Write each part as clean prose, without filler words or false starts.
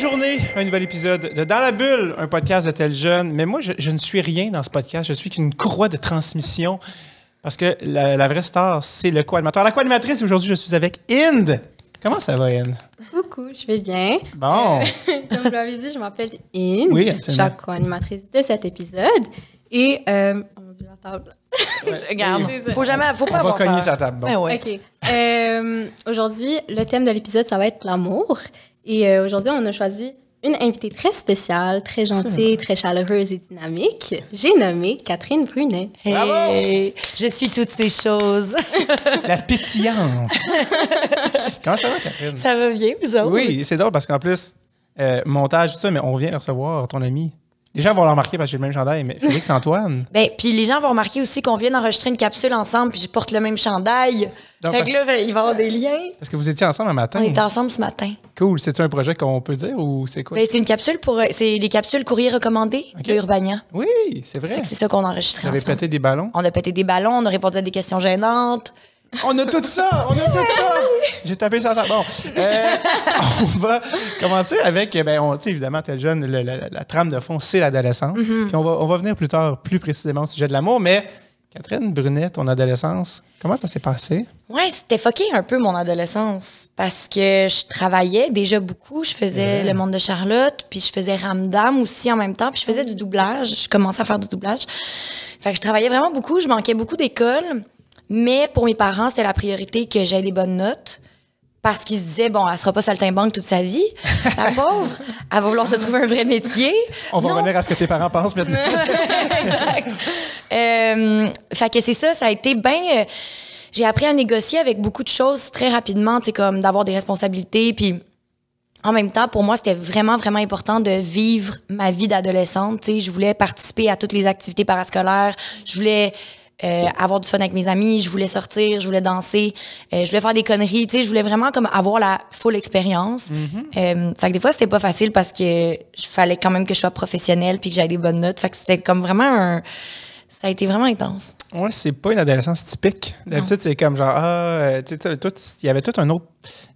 journée, un nouvel épisode de Dans la Bulle, un podcast de Tel Jeune. Mais moi, je ne suis rien dans ce podcast. Je suis qu'une courroie de transmission parce que la vraie star, c'est le co-animateur. La co-animatrice, aujourd'hui, je suis avec Inde. Comment ça va, Inde? Coucou, je vais bien. Bon. Comme vous l'avez dit, je m'appelle Inde. Oui, Je absolument. suis la co-animatrice de cet épisode. Et, oh mon Dieu, la table. Regarde, Oui. faut pas On va avoir cogner peur. sa table. Bon. Ben ouais. OK. Aujourd'hui, le thème de l'épisode, ça va être l'amour. Et aujourd'hui, on a choisi une invitée très spéciale, très gentille, très chaleureuse et dynamique. J'ai nommé Catherine Brunet. Hey, je suis toutes ces choses. La pétillante. Comment ça va, Catherine? Ça va bien, vous autres? Oui, c'est drôle parce qu'en plus, montage, tout ça, mais on vient de recevoir ton ami. Les gens vont le remarquer parce que j'ai le même chandail, mais Félix Antoine. Ben, puis les gens vont remarquer aussi qu'on vient d'enregistrer une capsule ensemble, puis je porte le même chandail. Donc, Fait que là, il va y avoir des liens. Est-ce que vous étiez ensemble un matin? On était ensemble ce matin. Cool. C'est-tu un projet qu'on peut dire ou c'est quoi? Ben, c'est une capsule c'est les capsules courrier recommandées de Urbania. Oui, c'est vrai. Fait que c'est ça qu'on a enregistré Vous avez ensemble. pété des ballons. On a pété des ballons, on a répondu à des questions gênantes. On a tout ça! On a tout ça! J'ai tapé ça. Bon, on va commencer avec, tu sais, évidemment, Tel Jeune, la trame de fond, c'est l'adolescence. Puis on va venir plus tard, plus précisément au sujet de l'amour. Mais Catherine Brunet, ton adolescence, comment ça s'est passé? Ouais, c'était fucké un peu mon adolescence parce que je travaillais déjà beaucoup. Je faisais Le Monde de Charlotte, puis je faisais Ramdam aussi en même temps, puis je faisais du doublage. Je commençais à faire du doublage. Fait que je travaillais vraiment beaucoup, je manquais beaucoup d'école, mais pour mes parents, c'était la priorité que j'aie des bonnes notes. Parce qu'ils se disaient, bon, elle sera pas saltimbanque toute sa vie, la pauvre. Elle va vouloir se trouver un vrai métier. On va Non. revenir à ce que tes parents pensent maintenant. Exact. Fait que c'est ça, ça a été bien... j'ai appris à négocier avec beaucoup de choses très rapidement, tu sais, comme d'avoir des responsabilités, puis en même temps, pour moi, c'était vraiment, vraiment important de vivre ma vie d'adolescente, tu sais. Je voulais participer à toutes les activités parascolaires, je voulais... avoir du fun avec mes amis, je voulais sortir, je voulais danser, je voulais faire des conneries, tu sais, je voulais vraiment comme avoir la full expérience. Fait que des fois, c'était pas facile parce que fallait quand même que je sois professionnelle puis que j'aie des bonnes notes. Fait que c'était comme vraiment ça a été vraiment intense. Ouais, c'est pas une adolescence typique. D'habitude, c'est comme genre, tu sais, il y avait tout un autre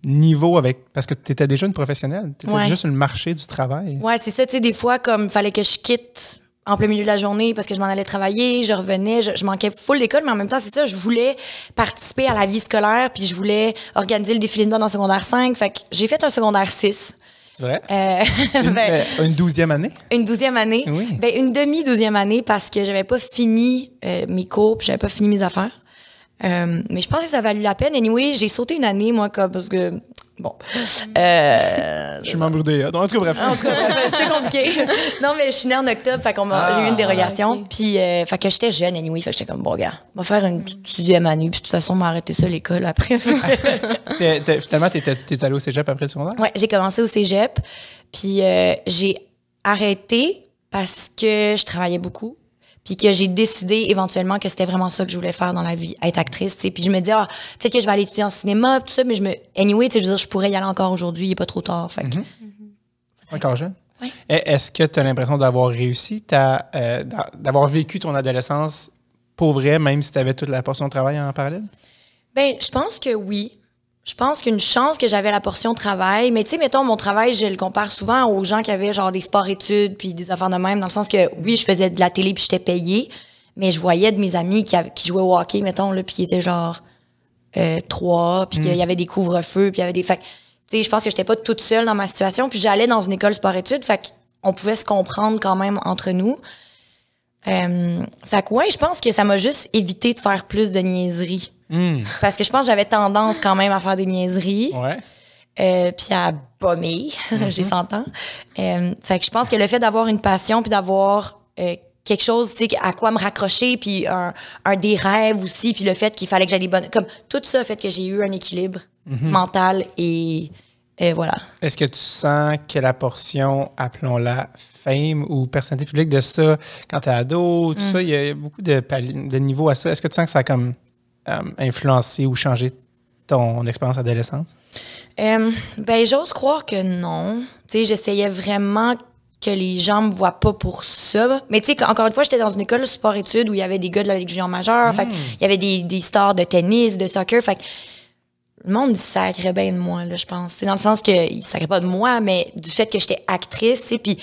niveau parce que tu étais déjà une professionnelle. Tu étais déjà sur le marché du travail. Ouais, c'est ça, tu sais, des fois, comme, fallait que je quitte en plein milieu de la journée parce que je m'en allais travailler, je revenais, je manquais full d'école, mais en même temps, c'est ça, je voulais participer à la vie scolaire, puis je voulais organiser le défilé de mode en secondaire 5, fait que j'ai fait un secondaire 6. C'est vrai? Une 12e année? Une 12e année. Oui. Ben, une demi-12e année parce que j'avais pas fini mes cours, puis j'avais pas fini mes affaires. Mais je pense que ça a valu la peine. Anyway, j'ai sauté une année, moi, parce que... Bon. Je suis membre en tout cas, bref. En tout cas, c'est compliqué. Non, mais je suis née en octobre, fait qu'on j'ai eu une dérogation. Okay. Puis, fait que j'étais jeune, anyway. Fait que j'étais comme, bon, gars, on va faire une 12e année. Puis, de toute façon, on m'a arrêté ça, l'école, après. Finalement, t'es allé au cégep après le secondaire? Ouais, j'ai commencé au cégep. Puis, j'ai arrêté parce que je travaillais beaucoup. Puis que j'ai décidé éventuellement que c'était vraiment ça que je voulais faire dans la vie, être actrice, tu sais. Puis je me dis, peut-être que je vais aller étudier en cinéma, tout ça, mais anyway, tu sais, je veux dire, je pourrais y aller encore aujourd'hui, il n'est pas trop tard, fait que... Encore jeune? Oui. Est-ce que tu as l'impression d'avoir réussi, d'avoir vécu ton adolescence pour vrai, même si tu avais toute la portion de travail en parallèle? Ben, je pense que oui. Je pense qu'une chance que j'avais la portion travail, mais tu sais, mettons, mon travail, je le compare souvent aux gens qui avaient genre des sports-études puis des affaires de même, dans le sens que, oui, je faisais de la télé puis j'étais payée, mais je voyais de mes amis qui jouaient au hockey, mettons, là, puis qui étaient genre 3, puis qu'il y avait des couvre-feux, puis il y avait des... Fait que, tu sais, je pense que j'étais pas toute seule dans ma situation, puis j'allais dans une école sport-études, fait qu'on pouvait se comprendre quand même entre nous. Fait que, ouais, je pense que ça m'a juste évité de faire plus de niaiseries. Parce que je pense que j'avais tendance quand même à faire des niaiseries. Ouais. Puis à bomber, j'ai 100 ans. Fait que je pense que le fait d'avoir une passion puis d'avoir quelque chose, tu sais, à quoi me raccrocher, puis des rêves aussi, puis le fait qu'il fallait que j'aille des bonnes... Comme tout ça a fait que j'ai eu un équilibre mental et voilà. Est-ce que tu sens que la portion, appelons-la fame ou personnalité publique de ça, quand t'es ado, tout ça, il y a beaucoup de niveaux à ça. Est-ce que tu sens que ça a comme influencé ou changé ton expérience adolescente? Ben, j'ose croire que non. Tu sais, j'essayais vraiment que les gens me voient pas pour ça. Mais tu sais, encore une fois, j'étais dans une école sport-études où il y avait des gars de la Ligue junior majeure. Fait qu'il y avait des stars de tennis, de soccer. Fait que le monde il sacrait bien de moi, là, je pense. C'est dans le sens qu'il sacrait pas de moi, mais du fait que j'étais actrice, tu sais, puis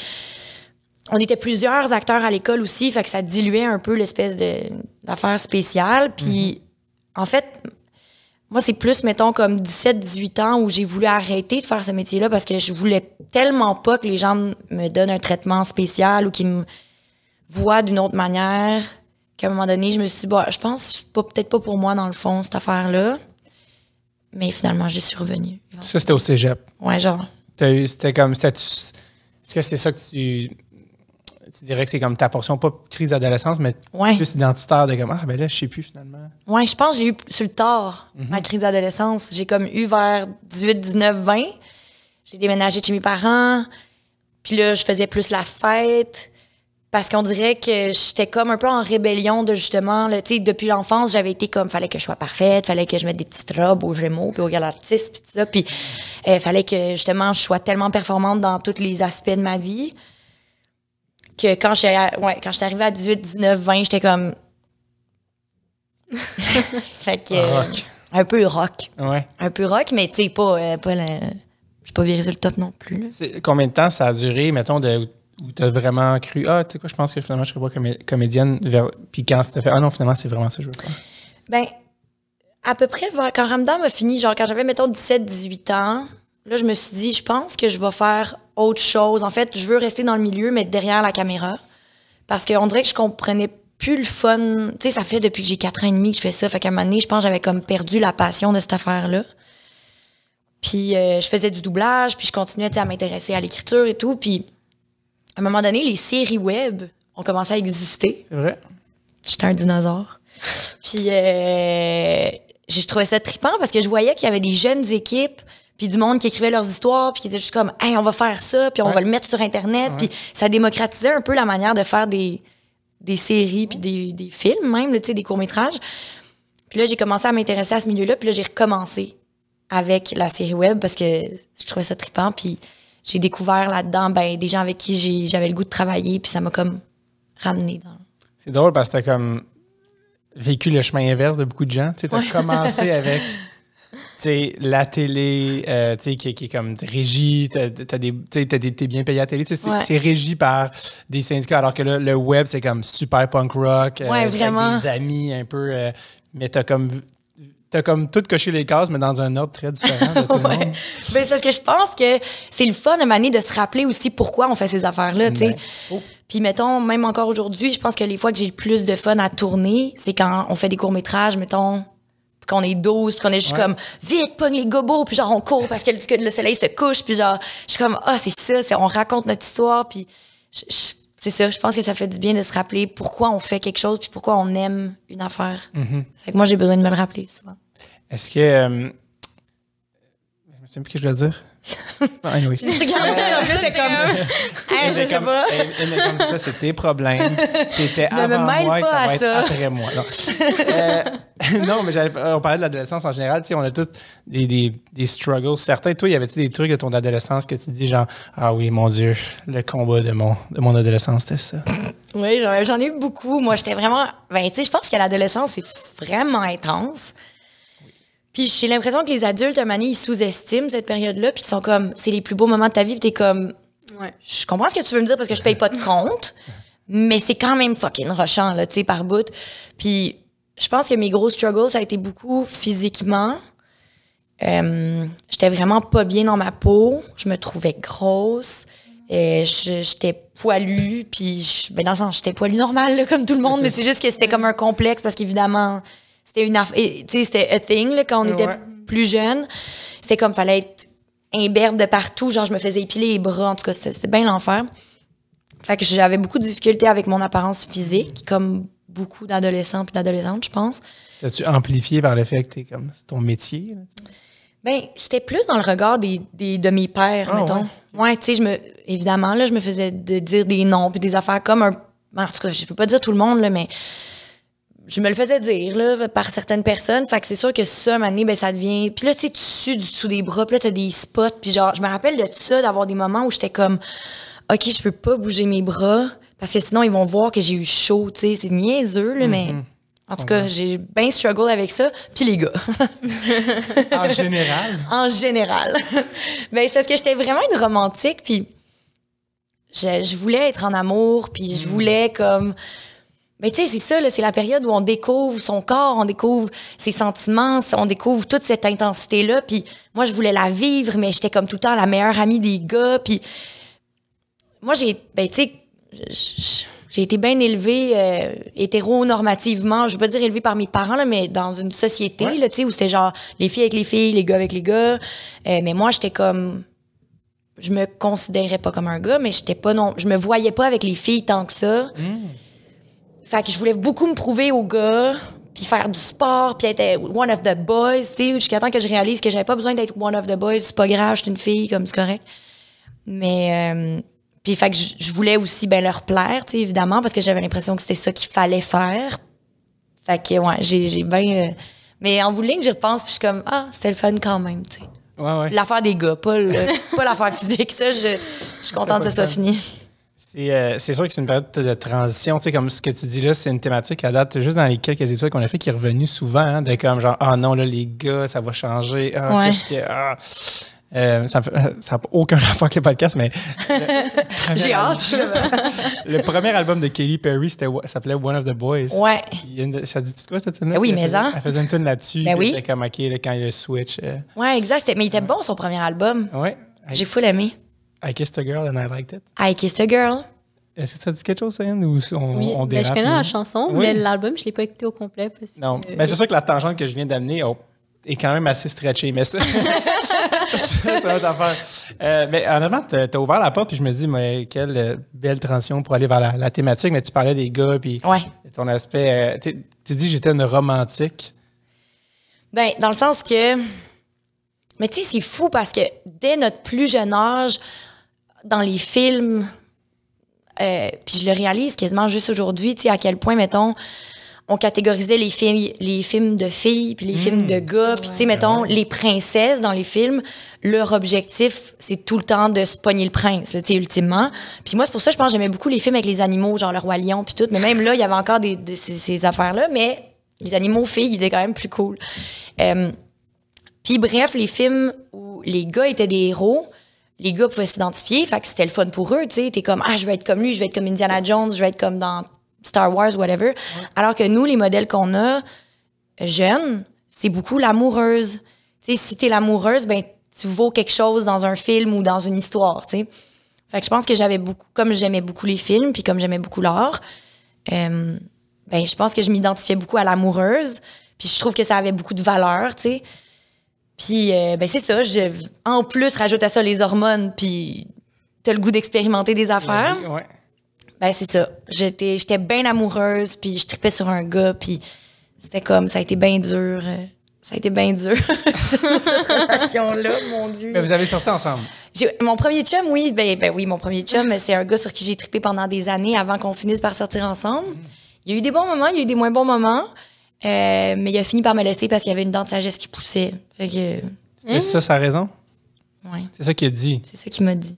on était plusieurs acteurs à l'école aussi, fait que ça diluait un peu l'espèce d'affaire spéciale. Puis, en fait, moi, c'est plus, mettons, comme 17-18 ans où j'ai voulu arrêter de faire ce métier-là parce que je voulais tellement pas que les gens me donnent un traitement spécial ou qu'ils me voient d'une autre manière qu'à un moment donné, je me suis dit, je pense que c'est peut-être pas pour moi, dans le fond, cette affaire-là. Mais finalement, j'y suis revenue. Ça, c'était au cégep. Ouais, genre. C'était comme... Est-ce que c'est ça que tu dirais que c'est comme ta portion, pas crise d'adolescence, mais plus identitaire de comme, ben là, je sais plus finalement. Ouais, je pense que j'ai eu sur le tard ma crise d'adolescence. J'ai comme eu vers 18, 19, 20. J'ai déménagé chez mes parents. Puis là, je faisais plus la fête. Parce qu'on dirait que j'étais comme un peu en rébellion de justement, tu sais, depuis l'enfance, j'avais été comme, fallait que je sois parfaite, fallait que je mette des petites robes aux Gémeaux, puis aux Galartistes, puis tout ça. Puis fallait que justement, je sois tellement performante dans tous les aspects de ma vie. Que quand j'étais arrivée à 18, 19, 20, j'étais comme... fait que... rock. Un peu rock. Ouais. Un peu rock, mais tu sais, je suis pas virée sur le top non plus. Là. Combien de temps ça a duré, mettons, où t'as vraiment cru, tu sais quoi, je pense que finalement, je serais pas comédienne, puis quand tu t'as fait, non, finalement, c'est vraiment ça que je veux faire. Ben, à peu près, quand Ramdam m'a fini, genre quand j'avais, mettons, 17, 18 ans, là, je me suis dit, je pense que je vais faire autre chose. En fait, je veux rester dans le milieu, mais derrière la caméra. Parce qu'on dirait que je comprenais plus le fun. Tu sais, ça fait depuis que j'ai 4 ans et demi que je fais ça. Fait qu'à un moment donné, je pense que j'avais comme perdu la passion de cette affaire-là. Puis je faisais du doublage, puis je continuais à m'intéresser à l'écriture et tout. Puis à un moment donné, les séries web ont commencé à exister. C'est vrai? J'étais un dinosaure. Puis j'ai trouvé ça trippant parce que je voyais qu'il y avait des jeunes équipes puis du monde qui écrivait leurs histoires, puis qui était juste comme « Hey, on va faire ça, puis on va le mettre sur Internet. » Puis ça démocratisait un peu la manière de faire des séries, puis des films même, tu sais, des courts-métrages. Puis là, j'ai commencé à m'intéresser à ce milieu-là, puis là, j'ai recommencé avec la série web parce que je trouvais ça trippant, puis j'ai découvert là-dedans des gens avec qui j'avais le goût de travailler, puis ça m'a comme ramené dans... C'est drôle parce que t'as comme vécu le chemin inverse de beaucoup de gens. Tu sais, t'as commencé avec... la télé qui est comme régie, t'es bien payé à la télé, c'est régi par des syndicats, alors que là, le web, c'est comme super punk rock, vraiment. avec des amis un peu, mais t'as comme tout coché les cases, mais dans un ordre très différent de tout le monde. Ben, c'est parce que je pense que c'est le fun, à un moment donné, de se rappeler aussi pourquoi on fait ces affaires-là, tu sais. Puis mettons, même encore aujourd'hui, je pense que les fois que j'ai le plus de fun à tourner, c'est quand on fait des courts-métrages, mettons, qu'on est 12, puis qu'on est juste comme vite, pogne les gobos, puis genre on court parce que le soleil se couche, puis genre je suis comme c'est ça, on raconte notre histoire, puis c'est ça, je pense que ça fait du bien de se rappeler pourquoi on fait quelque chose puis pourquoi on aime une affaire. Fait que moi j'ai besoin de me le rappeler souvent. Est-ce que je me souviens plus ce que je voulais dire. Anyway. C'est comme je sais pas. Mais comme ça, c'est tes problèmes. C'était ne avant me mêle moi et pas ça va à être ça. après moi. Non, non mais on parlait de l'adolescence en général. On a tous des struggles. Certains, toi, y avait-tu des trucs de ton adolescence que tu dis genre, ah oui, mon Dieu, le combat de mon adolescence, c'était ça? Oui, j'en ai eu beaucoup. Moi, j'étais vraiment... tu sais, je pense que l'adolescence, c'est vraiment intense. Puis j'ai l'impression que les adultes, à un moment donné, ils sous-estiment cette période-là, puis ils sont comme, c'est les plus beaux moments de ta vie, puis t'es comme, je comprends ce que tu veux me dire parce que je paye pas de compte, mais c'est quand même fucking rushant, là, tu sais, par bout. Puis je pense que mes gros struggles, ça a été beaucoup physiquement. J'étais vraiment pas bien dans ma peau, je me trouvais grosse, j'étais poilue, puis dans le sens, j'étais poilue normale, là, comme tout le monde, mais c'est juste que c'était comme un complexe parce qu'évidemment... C'était a thing là, quand on était plus jeune. C'était comme fallait être imberbe de partout. Genre, je me faisais épiler les bras. En tout cas, c'était bien l'enfer. Fait que j'avais beaucoup de difficultés avec mon apparence physique, comme beaucoup d'adolescents et d'adolescentes, je pense. T'as-tu amplifié par le fait que c'est ton métier? Là, ben, c'était plus dans le regard de mes pères, mettons. Ouais, tu sais, évidemment, là, je me faisais dire des noms puis des affaires comme un... En tout cas, je peux pas dire tout le monde, là, mais... Je me le faisais dire là, par certaines personnes. Fait que c'est sûr que ça, à un moment donné, ben, ça devient... Puis là, tu sais, tu sues du dessous des bras. Puis là, t'as des spots. Puis genre, je me rappelle de ça, d'avoir des moments où j'étais comme... OK, je peux pas bouger mes bras parce que sinon, ils vont voir que j'ai eu chaud, tu sais. C'est niaiseux, là, mais... En tout cas, j'ai bien struggle avec ça. Puis les gars. En général? En général. Ben, c'est parce que j'étais vraiment une romantique, puis je voulais être en amour, puis je voulais comme... Mais tu sais, c'est ça, là, c'est la période où on découvre son corps, on découvre ses sentiments, on découvre toute cette intensité-là, puis moi, je voulais la vivre, mais j'étais comme tout le temps la meilleure amie des gars, puis moi, tu sais, j'ai été bien élevée hétéronormativement, je veux pas dire élevée par mes parents, là, mais dans une société, là, tu sais, où c'était genre les filles avec les filles, les gars avec les gars. Mais moi, j'étais comme... Je me considérais pas comme un gars, mais je me voyais pas avec les filles tant que ça. Fait que je voulais beaucoup me prouver aux gars, puis faire du sport, puis être one of the boys, tu sais, jusqu'à temps que je réalise que j'avais pas besoin d'être one of the boys, c'est pas grave, je suis une fille, comme c'est correct. Mais... Puis, fait que je voulais aussi ben leur plaire, tu sais, évidemment, parce que j'avais l'impression que c'était ça qu'il fallait faire. Fait que, ouais, j'ai bien... Mais en bout de ligne, j'y repense, puis je suis comme, c'était le fun quand même, tu sais. Ouais. L'affaire des gars, pas l'affaire physique. Ça, je suis contente que ça soit fini. C'est sûr que c'est une période de transition. Tu sais, comme ce que tu dis là, c'est une thématique à date, juste dans les quelques épisodes qu'on a fait, qui est revenue souvent, hein, de comme genre, non, là, les gars, ça va changer. Qu'est-ce que... ça n'a aucun rapport avec le podcast, mais... J'ai hâte. Le premier album de Katy Perry, s'appelait One of the Boys. Ouais. Ça dit quoi, cette tune-là? Oui, mais ça. Elle faisait une tune là-dessus. Ben oui. C'était comme, OK, là, quand il y a le switch. Ouais, exact. Mais il était bon, son premier album. Ouais. J'ai full aimé. I Kissed a Girl and I Liked It. I Kissed a Girl. Est-ce que ça dit quelque chose, Céline, ou Oui, on dérape? je connais la chanson, Oui. mais l'album, je l'ai pas écouté au complet. Parce Non, que, mais c'est sûr que la tangente que je viens d'amener est quand même assez stretchée, mais ça, c'est notre affaire. Mais honnêtement, t'as ouvert la porte, puis je me dis, mais quelle belle transition pour aller vers la thématique. Mais tu parlais des gars, puis ton aspect... tu dis que j'étais une romantique. Ben, dans le sens que... Mais tu sais, c'est fou parce que dès notre plus jeune âge, dans les films, puis je le réalise quasiment juste aujourd'hui, tu sais, à quel point, mettons... On catégorisait les films de filles puis les films de gars. Puis, tu sais, mettons, les princesses dans les films, leur objectif, c'est tout le temps de se pogner le prince, tu sais, ultimement. Puis moi, c'est pour ça que je pense que j'aimais beaucoup les films avec les animaux, genre Le Roi Lion puis tout. Mais même là, il y avait encore ces affaires-là. Mais les animaux filles, ils étaient quand même plus cool. Puis bref, les films où les gars étaient des héros, les gars pouvaient s'identifier. Fait que c'était le fun pour eux, tu sais. T'es comme, je veux être comme lui, je veux être comme Indiana Jones, je veux être comme dans... Star Wars, whatever. Ouais. Alors que nous, les modèles qu'on a, jeunes, c'est beaucoup l'amoureuse. Tu sais, si t'es l'amoureuse, ben, tu vaux quelque chose dans un film ou dans une histoire, tu sais. Fait que je pense que comme j'aimais beaucoup les films, puis comme j'aimais beaucoup l'art, ben, je pense que je m'identifiais beaucoup à l'amoureuse, puis je trouve que ça avait beaucoup de valeur, tu sais. Puis, ben, c'est ça, en plus, rajoute à ça les hormones, puis t'as le goût d'expérimenter des affaires. Ouais. Ben, c'est ça. J'étais bien amoureuse, puis je tripais sur un gars, puis c'était comme, ça a été bien dur. Ça a été bien dur, cette relation-là, mon Dieu. Mais vous avez sorti ensemble? Mon premier chum, oui. Ben oui, mon premier chum, c'est un gars sur qui j'ai trippé pendant des années avant qu'on finisse par sortir ensemble. Il y a eu des bons moments, il y a eu des moins bons moments, mais il a fini par me laisser parce qu'il y avait une dent de sagesse qui poussait. Fait que... C'était ça sa raison? Oui. C'est ça qu'il a dit? C'est ça qu'il m'a dit.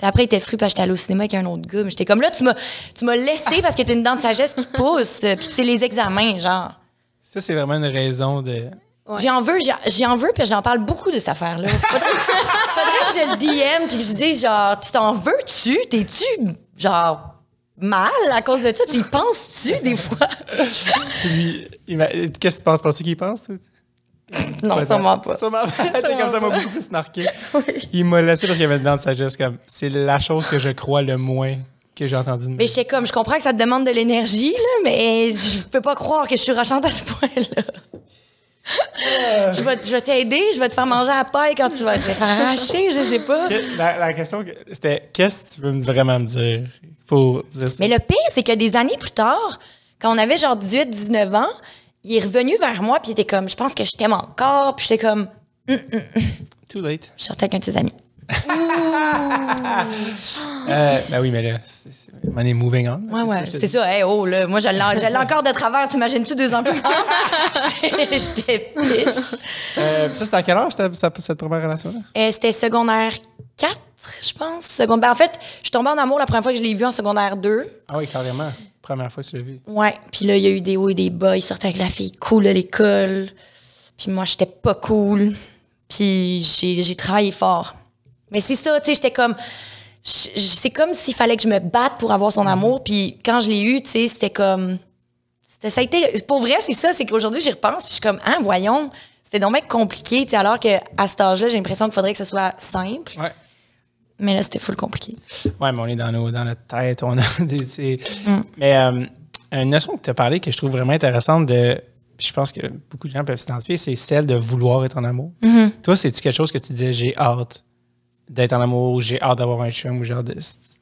Après, il était fru parce que j'étais allée au cinéma avec un autre gars. Mais j'étais comme là, tu m'as laissé parce que t'as une dent de sagesse qui pousse, puis que c'est les examens, genre. Ça, c'est vraiment une raison de... Ouais. J'en veux, puis j'en parle beaucoup de cette affaire-là. Faudrait que je le DM, puis que je dise, genre, tu t'en veux-tu? T'es-tu, genre, mal à cause de ça? Tu y penses-tu, des fois? Puis, qu'est-ce que tu penses? Penses-tu qu'il pense, toi? Non, sûrement pas. Sûrement pas. Comme ça m'a beaucoup plus marqué. Oui. Il m'a laissé parce qu'il y avait une dent de sagesse. Comme, c'est la chose que je crois le moins que j'ai entendu. Mais j'étais comme, je comprends que ça te demande de l'énergie, là, mais je peux pas croire que je suis rochante à ce point-là. Je vais t'aider, je vais te faire manger à la paille quand tu vas te faire arracher, je sais pas. La question, c'était qu'est-ce que tu veux vraiment me dire pour dire ça? Mais le pire, c'est que des années plus tard, quand on avait genre 18, 19 ans, il est revenu vers moi, puis il était comme, je pense que je t'aime encore, puis j'étais comme, Too late. Je sortais avec un de ses amis. Ben oui, mais là, on est moving on. Ouais, c'est ça. Hey, là, moi, je l'ai encore de travers. T'imagines-tu 2 ans plus tard? J'étais pisse. Ça, c'était à quelle heure, cette première relation-là? C'était secondaire 4, je pense. En fait, je suis tombée en amour la première fois que je l'ai vu en secondaire 2. Ah oui, carrément. première fois que tu l'as vu. Ouais. Puis là, il y a eu des hauts et des bas. Il sortait avec la fille cool à l'école. Puis moi, j'étais pas cool. Puis j'ai travaillé fort. Mais c'est ça, tu sais, j'étais comme... C'est comme s'il fallait que je me batte pour avoir son amour. Puis quand je l'ai eu, tu sais, c'était comme... Ça a été... Pour vrai, c'est ça, c'est qu'aujourd'hui, j'y repense. Puis je suis comme, voyons, c'était donc bien compliqué. Tu sais, alors qu'à cet âge-là, j'ai l'impression qu'il faudrait que ce soit simple. Ouais. Mais là, c'était full compliqué. Ouais, mais on est dans notre tête. On a Mais une notion que tu as parlé que je trouve vraiment intéressante je pense que beaucoup de gens peuvent s'identifier, c'est celle de vouloir être en amour. Toi, c'est-tu quelque chose que tu disais, j'ai hâte d'être en amour, j'ai hâte d'avoir un chum, ou genre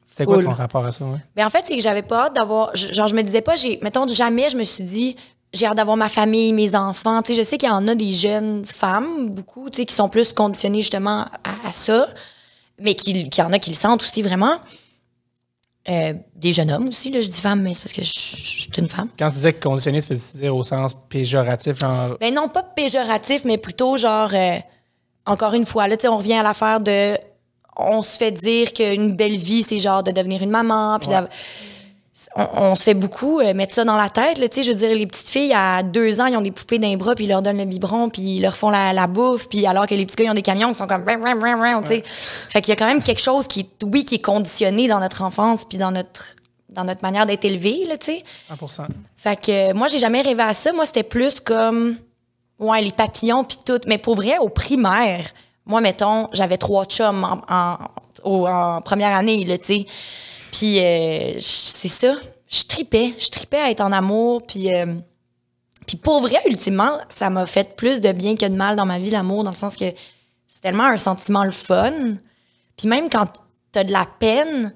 c'était quoi ton rapport à ça? Ouais? Ben en fait, c'est que j'avais pas hâte d'avoir... Genre, je me disais pas, mettons, jamais je me suis dit, j'ai hâte d'avoir ma famille, mes enfants. Tu sais, je sais qu'il y en a des jeunes femmes, beaucoup, tu sais, qui sont plus conditionnées justement à ça, mais qu'il y en a qui le sentent aussi vraiment. Des jeunes hommes aussi, là, je dis femme, mais c'est parce que je suis une femme. Quand tu disais que conditionné, tu veux dire au sens péjoratif? Genre... Ben non, pas péjoratif, mais plutôt genre... encore une fois, là, tu sais, on revient à l'affaire de... On se fait dire qu'une belle vie, c'est genre de devenir une maman, puis on se fait beaucoup mettre ça dans la tête, là, tu sais, je veux dire, les petites filles, à 2 ans, ils ont des poupées dans les bras, puis ils leur donnent le biberon, puis ils leur font la bouffe, puis alors que les petits gars, ils ont des camions qui sont comme... tu sais. Fait qu'il y a quand même quelque chose qui est conditionné dans notre enfance, puis dans notre manière d'être élevé, là, tu sais. 100%. Fait que moi, j'ai jamais rêvé à ça. Moi, c'était plus comme... Ouais, les papillons, puis tout. Mais pour vrai, au primaire, moi, mettons, j'avais 3 chums en première année, là, tu sais. Puis c'est ça. Je tripais à être en amour. Puis pour vrai, ultimement, ça m'a fait plus de bien que de mal dans ma vie, l'amour, dans le sens que c'est tellement un sentiment le fun. Puis même quand t'as de la peine,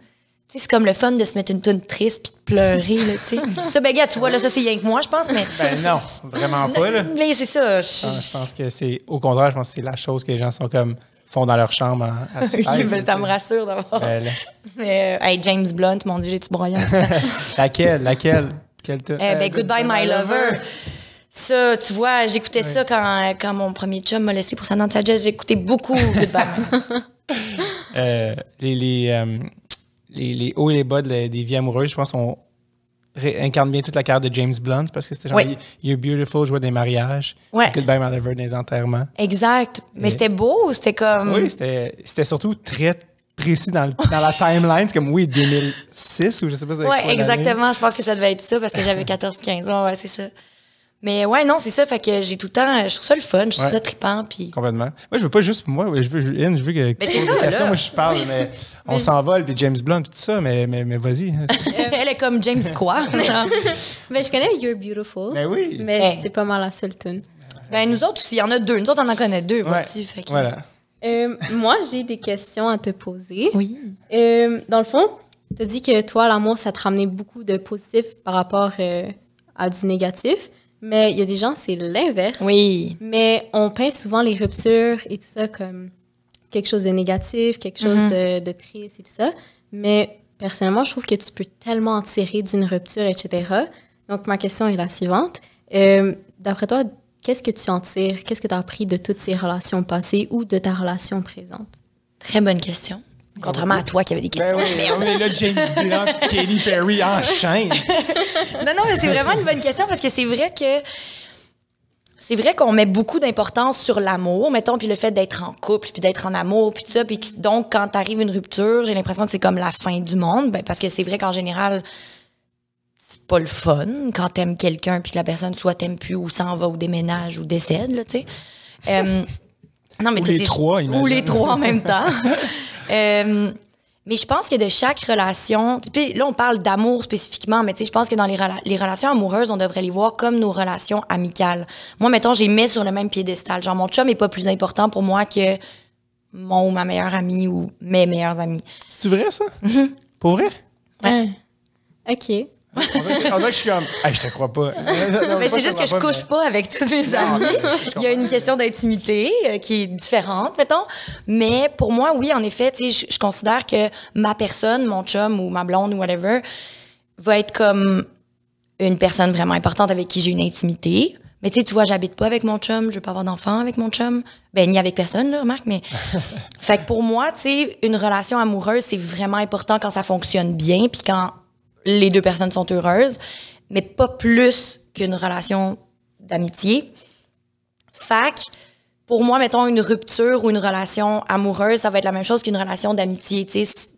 tu sais, c'est comme le fun de se mettre une toune triste puis de pleurer, là, tu sais. Ça, ben, gars, tu vois, là, ça, c'est rien que moi, je pense, mais... Ben non, vraiment pas, là. Mais c'est ça. Je pense que c'est... Au contraire, je pense que c'est la chose que les gens sont comme... font dans leur chambre à oui, ben, ça me rassure d'avoir... Mais, hey, James Blunt, mon Dieu, j'ai-tu broyant? Laquelle? Ben, Goodbye, My Lover. Ça, tu vois, j'écoutais ça quand mon premier chum m'a laissé pour sa Nancy Jazz. J'écoutais beaucoup Goodbye. Les hauts et les bas des vies amoureuses, je pense, on incarne bien toute la carrière de James Blunt parce que c'était genre You're Beautiful, jouait des mariages. Goodbye, My Lover, des enterrements. Exact. Mais c'était beau, c'était comme... Oui, c'était surtout très précis dans la timeline. C'est comme, 2006 ou je sais pas. Oui, exactement. Je pense que ça devait être ça parce que j'avais 14-15 ans. Ouais, c'est ça. Mais ouais, non, c'est ça. Fait que j'ai tout le temps... Je trouve ça le fun. Je trouve ça trippant. Puis... Complètement. Moi, je veux pas juste pour moi. Je veux que... Mais c'est ça, là. Moi, je parle, mais on s'envole, puis James Blunt, tout ça, mais vas-y. Elle est comme James quoi? Mais je connais You're Beautiful. Ben oui. Mais c'est pas mal la seule tune. Ben nous autres aussi, il y en a 2. Nous autres, on en connaît 2, vois-tu? Fait que... Voilà. Moi, j'ai des questions à te poser. Oui. Dans le fond, tu as dit que toi, l'amour, ça te ramenait beaucoup de positif par rapport à du négatif. Mais il y a des gens, c'est l'inverse. Oui. Mais on peint souvent les ruptures et tout ça comme quelque chose de négatif, quelque chose de triste et tout ça. Mais personnellement, je trouve que tu peux tellement en tirer d'une rupture, etc. Donc, ma question est la suivante. D'après toi, qu'est-ce que tu en tires? Qu'est-ce que tu as appris de toutes ces relations passées ou de ta relation présente? Très bonne question. Contrairement à toi qui avait des questions. Ben oui, on est là, James Blunt, Katy Perry enchaîne. Non, mais c'est vraiment une bonne question parce que c'est vrai qu'on met beaucoup d'importance sur l'amour, mettons, puis le fait d'être en couple, puis d'être en amour, puis tout ça. Puis donc, quand t'arrive une rupture, j'ai l'impression que c'est comme la fin du monde. Ben, parce que c'est vrai qu'en général, c'est pas le fun quand t'aimes quelqu'un, puis que la personne soit t'aime plus, ou s'en va, ou déménage, ou décède, là, tu sais. Non, mais ou les trois, ou les 3 en même temps. Mais je pense que de chaque relation, puis là on parle d'amour spécifiquement, mais tu sais, je pense que dans les relations amoureuses, on devrait les voir comme nos relations amicales. Moi, mettons, j'ai mis sur le même piédestal. Genre, mon chum est pas plus important pour moi que mon ou ma meilleure amie ou mes meilleurs amis. C'est vrai, ça? Pour vrai? Ouais. OK. On dirait que je suis comme, hey, je te crois pas. Non, mais c'est juste que je couche pas avec tous mes amis. Il y a une question d'intimité qui est différente, mettons. Mais pour moi, oui, en effet, tu sais, je considère que ma personne, mon chum ou ma blonde ou whatever, va être comme une personne vraiment importante avec qui j'ai une intimité. Mais tu sais, tu vois, j'habite pas avec mon chum, je veux pas avoir d'enfant avec mon chum. Ben, ni avec personne, là, remarque, mais... Fait que pour moi, tu sais, une relation amoureuse, c'est vraiment important quand ça fonctionne bien, puis quand les deux personnes sont heureuses, mais pas plus qu'une relation d'amitié. Fac, pour moi, mettons, une rupture ou une relation amoureuse, ça va être la même chose qu'une relation d'amitié. Tu sais,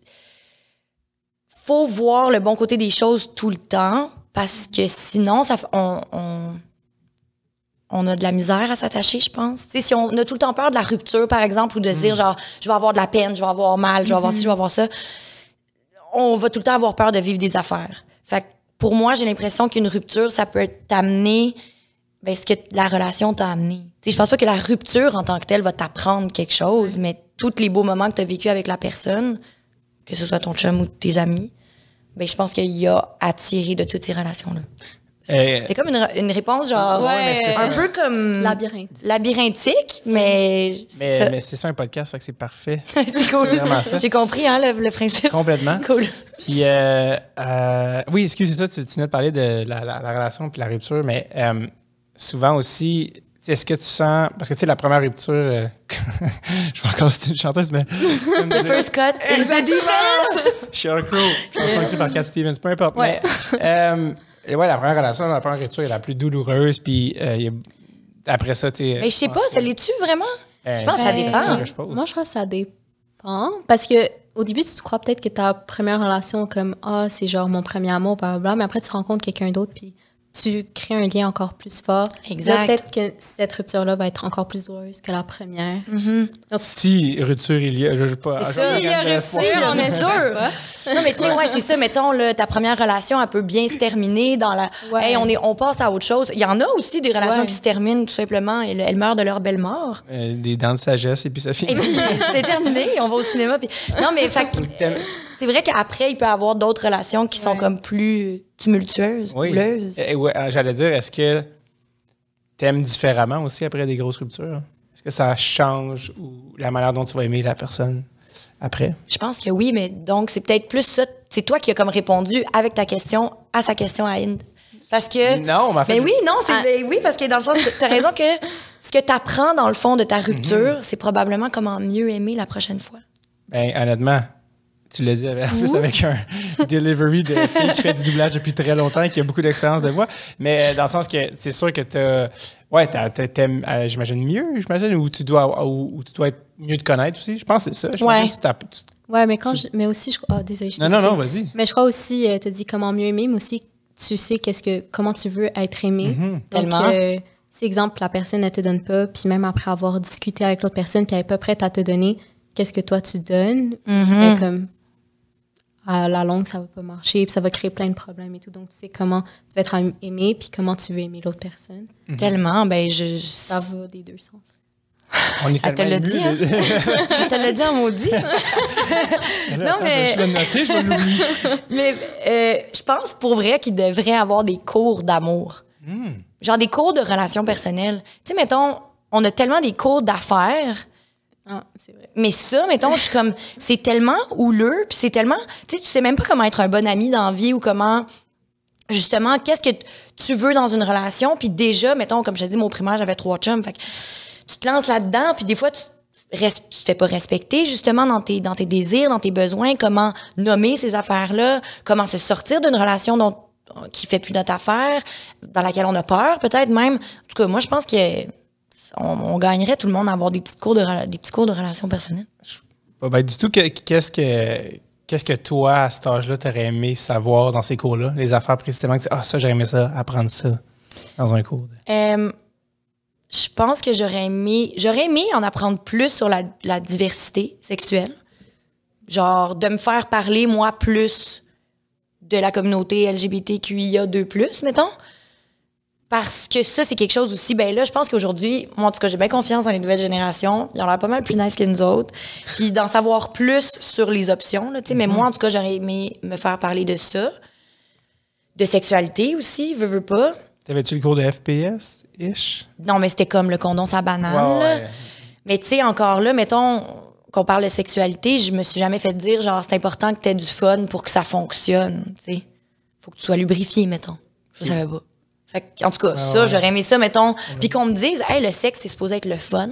faut voir le bon côté des choses tout le temps, parce que sinon, on a de la misère à s'attacher, je pense. Tu sais, si on a tout le temps peur de la rupture, par exemple, ou de se dire, genre, je vais avoir de la peine, je vais avoir mal, je vais avoir ci, je vais avoir ça, on va tout le temps avoir peur de vivre des affaires. Fait que pour moi, j'ai l'impression qu'une rupture, ça peut t'amener ce que la relation t'a amené. Tu sais, je pense pas que la rupture en tant que telle va t'apprendre quelque chose, mais tous les beaux moments que tu as vécu avec la personne, que ce soit ton chum ou tes amis, je pense qu'il y a à tirer de toutes ces relations-là. C'était comme une réponse genre un peu comme labyrinthique, mais c'est ça un podcast, fait que c'est parfait. C'est cool. J'ai compris le principe. Complètement. Cool. Puis oui, excusez ça, tu venais de parler de la relation puis la rupture, mais souvent aussi, est-ce que tu sens, parce que tu sais la première rupture, je vais encore citer une chanteuse, mais the first cut is the deepest. Sheryl Crow, chanson écrite par Cat Stevens, peu importe. Ouais. Mais et ouais, la première relation, la première rupture est la plus douloureuse, puis après ça, tu sais. Mais je sais pas, ça l'est-tu vraiment? Je pense que ça dépend. Moi, je crois que ça dépend. Parce que au début, tu te crois peut-être que ta première relation, comme c'est genre mon premier amour, blablabla, mais après, tu rencontres quelqu'un d'autre, puis tu crées un lien encore plus fort. Exact. Là, peut-être que cette rupture-là va être encore plus douloureuse que la première. Mm-hmm. Donc, si rupture il y a, je ne sais pas. C'est ça, il y a rupture, on est sûr. Non, mais tu sais, c'est ça, mettons, là, ta première relation, elle peut bien se terminer dans la... Ouais. Hey, on passe à autre chose. Il y en a aussi des relations qui se terminent tout simplement, et elles meurent de leur belle mort. Des dents de sagesse, et puis ça finit. Et puis, c'est terminé, on va au cinéma. Puis... Non, mais c'est vrai qu'après, il peut y avoir d'autres relations qui sont comme plus tumultueuses, houleuses. J'allais dire, est-ce que t'aimes différemment aussi après des grosses ruptures? Est-ce que ça change ou la manière dont tu vas aimer la personne après? Je pense que oui, mais donc c'est peut-être plus ça. C'est toi qui as comme répondu avec ta question à sa question à Inde. Parce que... Non, mais en fait... Mais oui, non, oui, parce que dans le sens, tu as raison que ce que tu apprends dans le fond de ta rupture, c'est probablement comment mieux aimer la prochaine fois. Ben, honnêtement... Tu l'as dit plus avec un delivery de fille qui fait du doublage depuis très longtemps et qui a beaucoup d'expérience de voix. Mais dans le sens que c'est sûr que t'aimes, j'imagine, mieux, ou tu dois être mieux te connaître aussi. Je pense que c'est ça. Mais aussi, désolée. Non, vas-y. Mais je crois aussi, tu as dit comment mieux aimer, mais aussi, tu sais comment tu veux être aimé. Tellement. Si, exemple, la personne ne te donne pas, puis même après avoir discuté avec l'autre personne, puis elle n'est pas prête à te donner, qu'est-ce que toi, tu donnes? Et comme... à la longue, ça va pas marcher, puis ça va créer plein de problèmes et tout. Donc, tu sais comment tu vas être aimé, puis comment tu veux aimer l'autre personne. Tellement, ça va des deux sens. On est elle te l'a dit, hein? Elle te l'a dit en maudit. Non, mais... Je vais le noter, je vais l'oublier. Mais je pense pour vrai qu'il devrait avoir des cours d'amour. Genre des cours de relations personnelles. Tu sais, mettons, on a tellement des cours d'affaires. Ah, c'est vrai. Mais ça, mettons, je suis comme, c'est tellement houleux, puis c'est tellement, tu sais même pas comment être un bon ami dans la vie ou comment, justement, qu'est-ce que tu veux dans une relation, puis déjà, mettons, comme je te dis, au primaire, j'avais 3 chums, fait que tu te lances là-dedans, puis des fois, tu te fais pas respecter, justement, dans tes désirs, dans tes besoins, comment nommer ces affaires-là, comment se sortir d'une relation qui fait plus notre affaire, dans laquelle on a peur, peut-être même. En tout cas, moi, je pense que on gagnerait tout le monde à avoir des petits cours de relations personnelles. Pas bête du tout. Qu'est-ce que toi, à cet âge-là, t'aurais aimé savoir dans ces cours-là? Les affaires précisément, que ça, j'aurais aimé ça, apprendre ça dans un cours. Je pense que j'aurais aimé en apprendre plus sur la diversité sexuelle. Genre, de me faire parler, moi, plus de la communauté LGBTQIA2+, mettons. Parce que ça, c'est quelque chose aussi. Ben là, je pense qu'aujourd'hui, moi, en tout cas, j'ai bien confiance dans les nouvelles générations. Ils ont l'air pas mal plus nice que nous autres. Puis d'en savoir plus sur les options, là, tu sais. Mais moi, en tout cas, j'aurais aimé me faire parler de ça. De sexualité aussi, veux pas. T'avais-tu le cours de FPS-ish? Non, mais c'était comme le condom sa banane, là. Mais tu sais, encore là, mettons qu'on parle de sexualité, je me suis jamais fait dire, genre, c'est important que t'aies du fun pour que ça fonctionne, tu sais. Faut que tu sois lubrifié, mettons. Je savais pas. Fait que, en tout cas, j'aurais aimé ça, mettons. Puis qu'on me dise, hey, le sexe, c'est supposé être le fun.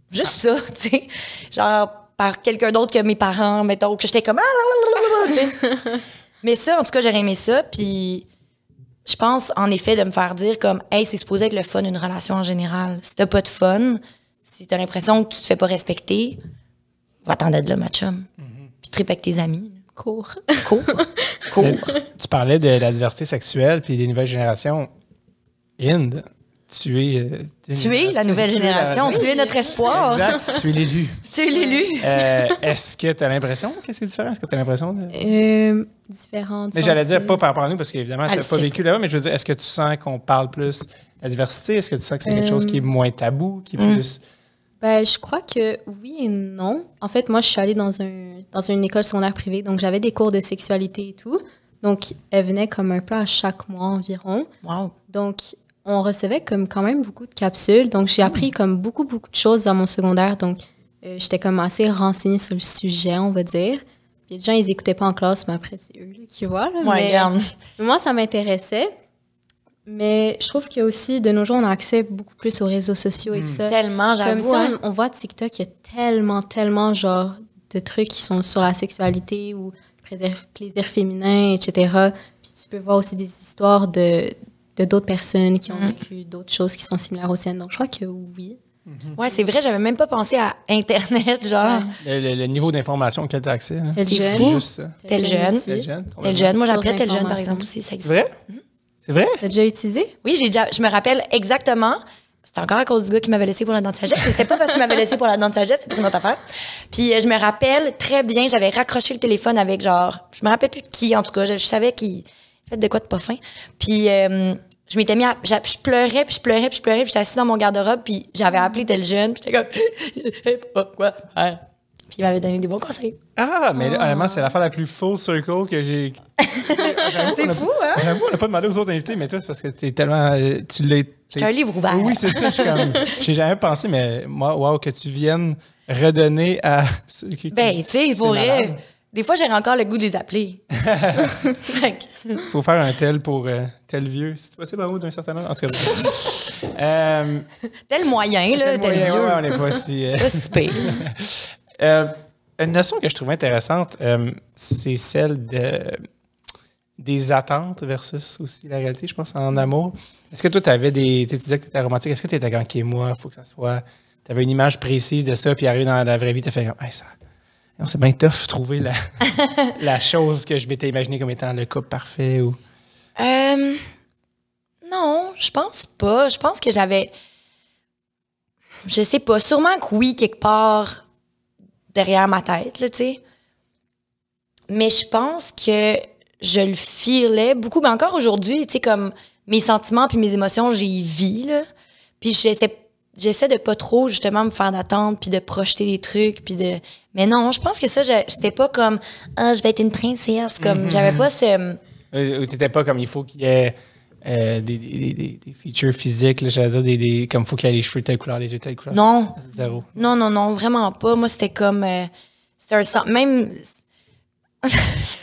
Juste ça, tu sais. Genre, par quelqu'un d'autre que mes parents, mettons, que j'étais comme, tu sais. Mais ça, en tout cas, j'aurais aimé ça. Puis je pense, en effet, de me faire dire comme, hey, c'est supposé être le fun d'une relation en général. Si t'as pas de fun, si t'as l'impression que tu te fais pas respecter, va-t'en de là, ma chum. Puis tripe avec tes amis. Cours. Cours. Tu parlais de la diversité sexuelle puis des nouvelles générations. Inde, tu es la nouvelle génération. Tu es notre espoir. Exact. Tu es l'élu. Tu es l'élu. Est-ce que tu as l'impression que c'est différent? Est-ce que tu as l'impression de... Différentes. Mais j'allais dire pas par rapport à nous, parce qu'évidemment, tu n'as pas sait. vécu là-bas, mais je veux dire, est-ce que tu sens qu'on parle plus de la diversité? Est-ce que tu sens que c'est quelque chose qui est moins tabou, qui est plus... Ben, je crois que oui et non. En fait, moi, je suis allée dans une école secondaire privée, donc j'avais des cours de sexualité et tout. Donc, elle venait comme un peu à chaque mois environ. Wow. Donc, on recevait comme quand même beaucoup de capsules. Donc, j'ai appris comme beaucoup de choses dans mon secondaire. Donc, j'étais comme assez renseignée sur le sujet, on va dire. Puis les gens, ils écoutaient pas en classe, mais après, c'est eux là, qui voient. Là. Ouais, Mais moi, ça m'intéressait. Mais je trouve qu'il y a aussi, de nos jours, on a accès beaucoup plus aux réseaux sociaux et tout ça. Tellement, Comme j'avoue. ça, Hein. on voit TikTok, il y a tellement, genre, de trucs qui sont sur la sexualité ou plaisir féminin, etc. Puis tu peux voir aussi des histoires de d'autres personnes qui ont vécu d'autres choses qui sont similaires aux siennes. Donc, je crois que oui. Ouais, c'est vrai, j'avais même pas pensé à Internet, genre. Le niveau d'information auquel tu as accès. Hein? Tel C'est jeune. fou. Juste ça. Tel jeune. aussi. Tel jeune. Tel jeune. Moi, j'appelais Source tel jeune, par d'information. exemple, aussi. Ça C'est existe. vrai? C'est vrai? T'as déjà utilisé? Oui, je me rappelle exactement. C'était encore à cause du gars qui m'avait laissé pour la dent de sagesse. Mais c'était pas parce qu'il m'avait laissé pour la dent de sagesse, c'était pour une autre affaire. Puis je me rappelle très bien, j'avais raccroché le téléphone avec genre, je me rappelle plus qui en tout cas, je savais qu'il fait de quoi de pas fin. Puis je m'étais mis je pleurais, puis j'étais assise dans mon garde-robe, puis j'avais appelé tel jeune, puis j'étais comme quoi faire? Puis il m'avait donné des bons conseils. Ah, mais là, honnêtement, c'est l'affaire la plus full circle que j'ai. C'est fou, hein? J'avoue, on n'a pas demandé aux autres invités, mais toi, c'est parce que t'es tellement. Tu l'as. J'ai un livre ouvert. Oui, c'est ça. J'ai jamais pensé, mais moi, wow, que tu viennes redonner à ceux qui. Ben, tu sais, pour malade. vrai, des fois, j'ai encore le goût de les appeler. Il faut faire un tel pour tel vieux. C'est possible, un mot d'un certain âge? En tout cas, Tel moyen, là, tel moyen, vieux. ouais, on n'est pas si. Pas si pire. Une notion que je trouvais intéressante, c'est celle des attentes versus aussi la réalité, je pense, en amour. Est-ce que toi, tu avais des. Tu disais que tu étais romantique. Est-ce que tu étais comme, OK, moi, il faut que ça soit. Tu avais une image précise de ça, puis arrivé dans la vraie vie, tu as fait comme, hey, ça. Non, c'est bien tough trouver la chose que je m'étais imaginé comme étant le couple parfait ou. Non, je pense pas. Je pense que j'avais. Je sais pas. Sûrement que oui, quelque part derrière ma tête, là, tu sais. Mais je pense que je le feelais beaucoup. Mais encore aujourd'hui, tu sais, comme mes sentiments puis mes émotions, j'y vis, là. Puis j'essaie de pas trop, justement, me faire d'attente puis de projeter des trucs puis de... Mais non, je pense que ça, c'était pas comme « Ah, je vais être une princesse », comme j'avais pas ce... Ou t'étais pas comme il faut qu'il y ait des features physiques, là, j'allais dire, comme il faut qu'il y ait les cheveux de telle couleur, les yeux de telle couleur. Non. Zéro. Non, vraiment pas. Moi, c'était comme... c'était un sens... Même...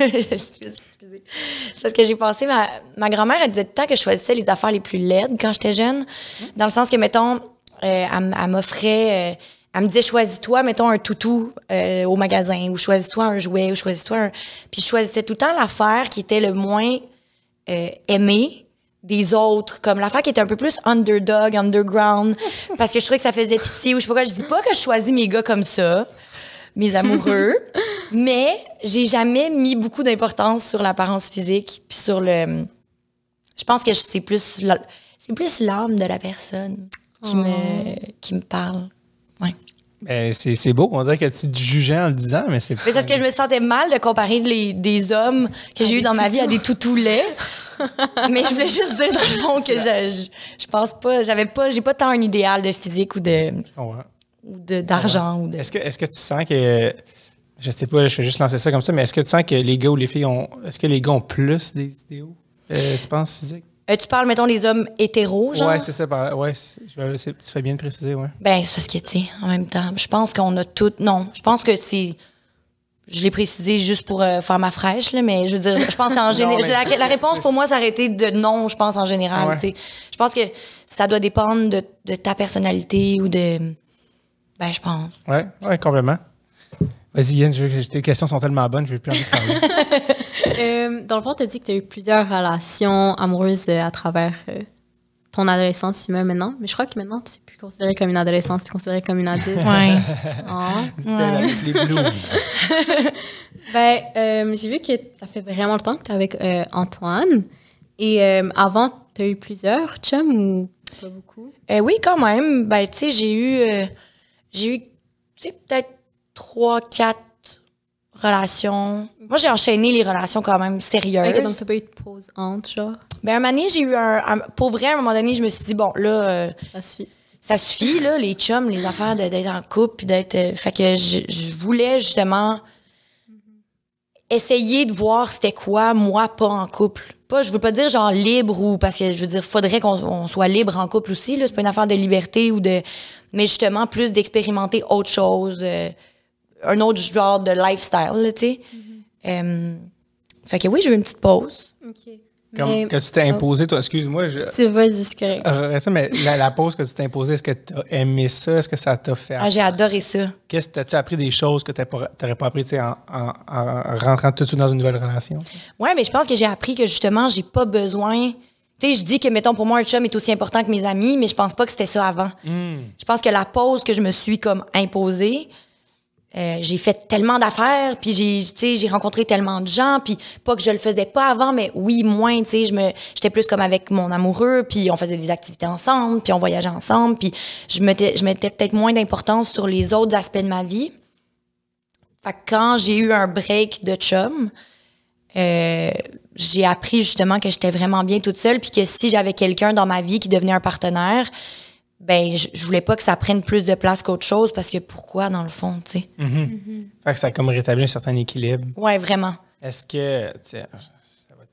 Excusez. C'est parce que j'ai pensé... Ma grand-mère, elle disait tout le temps que je choisissais les affaires les plus laides quand j'étais jeune. Dans le sens que, mettons, elle m'offrait... elle me disait, choisis-toi, mettons, un toutou au magasin, ou choisis-toi un jouet, ou choisis-toi un... Puis je choisissais tout le temps l'affaire qui était le moins aimée des autres, comme l'affaire qui était un peu plus underground, parce que je trouvais que ça faisait pitié, ou je sais pas quoi. Je dis pas que je choisis mes gars comme ça, mes amoureux, mais j'ai jamais mis beaucoup d'importance sur l'apparence physique, puis sur le... Je pense que c'est plus l'âme de la personne qui me parle. Ouais. Ben, c'est beau, on dirait que tu te jugeais en le disant, mais c'est... Mais c'est parce que je me sentais mal de comparer des hommes que j'ai eu dans ma vie à des toutous laids. Mais je voulais juste dire, dans le fond, que je pense pas... J'ai pas tant un idéal de physique ou d'argent. Ou de... Est-ce que tu sens que... Je sais pas, je vais juste lancer ça comme ça, mais est-ce que tu sens que les gars ou les filles ont... Est-ce que les gars ont plus des idéaux, tu penses, physiques? Tu parles, mettons, des hommes hétéros, genre? Ouais, c'est ça. Ouais, tu fais bien de préciser, ouais. Ben, c'est parce que, tu sais, en même temps, je pense qu'on a toutes... Non, je pense que c'est... Je l'ai précisé juste pour faire ma fraîche, là, mais je veux dire, je pense qu'en général... La réponse pour moi, ça aurait été de non, je pense, en général, tu sais. Je pense que ça doit dépendre de ta personnalité ou de... Ben, je pense. Ouais, complètement. Vas-y, Yann, tes questions sont tellement bonnes, je vais plus envie de parler. Dans le fond, tu as dit que tu as eu plusieurs relations amoureuses à travers ton adolescence, tu maintenant. Mais je crois que maintenant, tu n'es plus considéré comme une adolescente, tu es considéré comme une adulte. Ouais. C'était avec les blues. J'ai vu que ça fait vraiment longtemps que tu es avec Antoine. Et avant, tu as eu plusieurs chums ou pas beaucoup? Oui, quand même. Ben, tu sais, j'ai eu tu sais, peut-être 3-4 relations. Moi, j'ai enchaîné les relations quand même sérieuses. Okay, donc, tu n'as pas eu de pause entre, genre? Ben, un moment donné, j'ai eu pour vrai, à un moment donné, je me suis dit, bon, là... ça suffit. Ça suffit, là, les chums, les affaires d'être en couple, puis d'être... fait que je voulais, justement, essayer de voir c'était quoi, moi, pas en couple. Pas, je veux pas dire genre libre ou... Parce que, je veux dire, faudrait qu'on soit libre en couple aussi, là. C'est pas une affaire de liberté ou de... Mais justement, plus d'expérimenter autre chose, un autre genre de lifestyle, là, tu sais. Fait que oui, j'ai eu une petite pause. OK. Comme que tu t'es imposé, toi, excuse-moi. Tu vas-y, c'est correct. Mais la pause que tu t'es imposée, est-ce que tu as aimé ça? Est-ce que ça t'a fait... Ah, j'ai adoré ça. Qu'est-ce que tu as appris des choses que tu n'aurais pas appris en rentrant tout de suite dans une nouvelle relation? Oui, mais je pense que j'ai appris que justement, j'ai pas besoin. Tu sais, je dis que, mettons, pour moi, un chum est aussi important que mes amis, mais je pense pas que c'était ça avant. Je pense que la pause que je me suis comme imposée, j'ai fait tellement d'affaires, puis j'ai rencontré tellement de gens, puis pas que je le faisais pas avant, mais oui, moins, tu sais, j'étais plus comme avec mon amoureux, puis on faisait des activités ensemble, puis on voyageait ensemble, puis je mettais peut-être moins d'importance sur les autres aspects de ma vie. Fait que quand j'ai eu un break de chum, j'ai appris justement que j'étais vraiment bien toute seule, puis que si j'avais quelqu'un dans ma vie qui devenait un partenaire, ben je voulais pas que ça prenne plus de place qu'autre chose, parce que pourquoi, dans le fond, tu sais. Fait que ça a comme rétabli un certain équilibre. Ouais, vraiment. Est-ce que...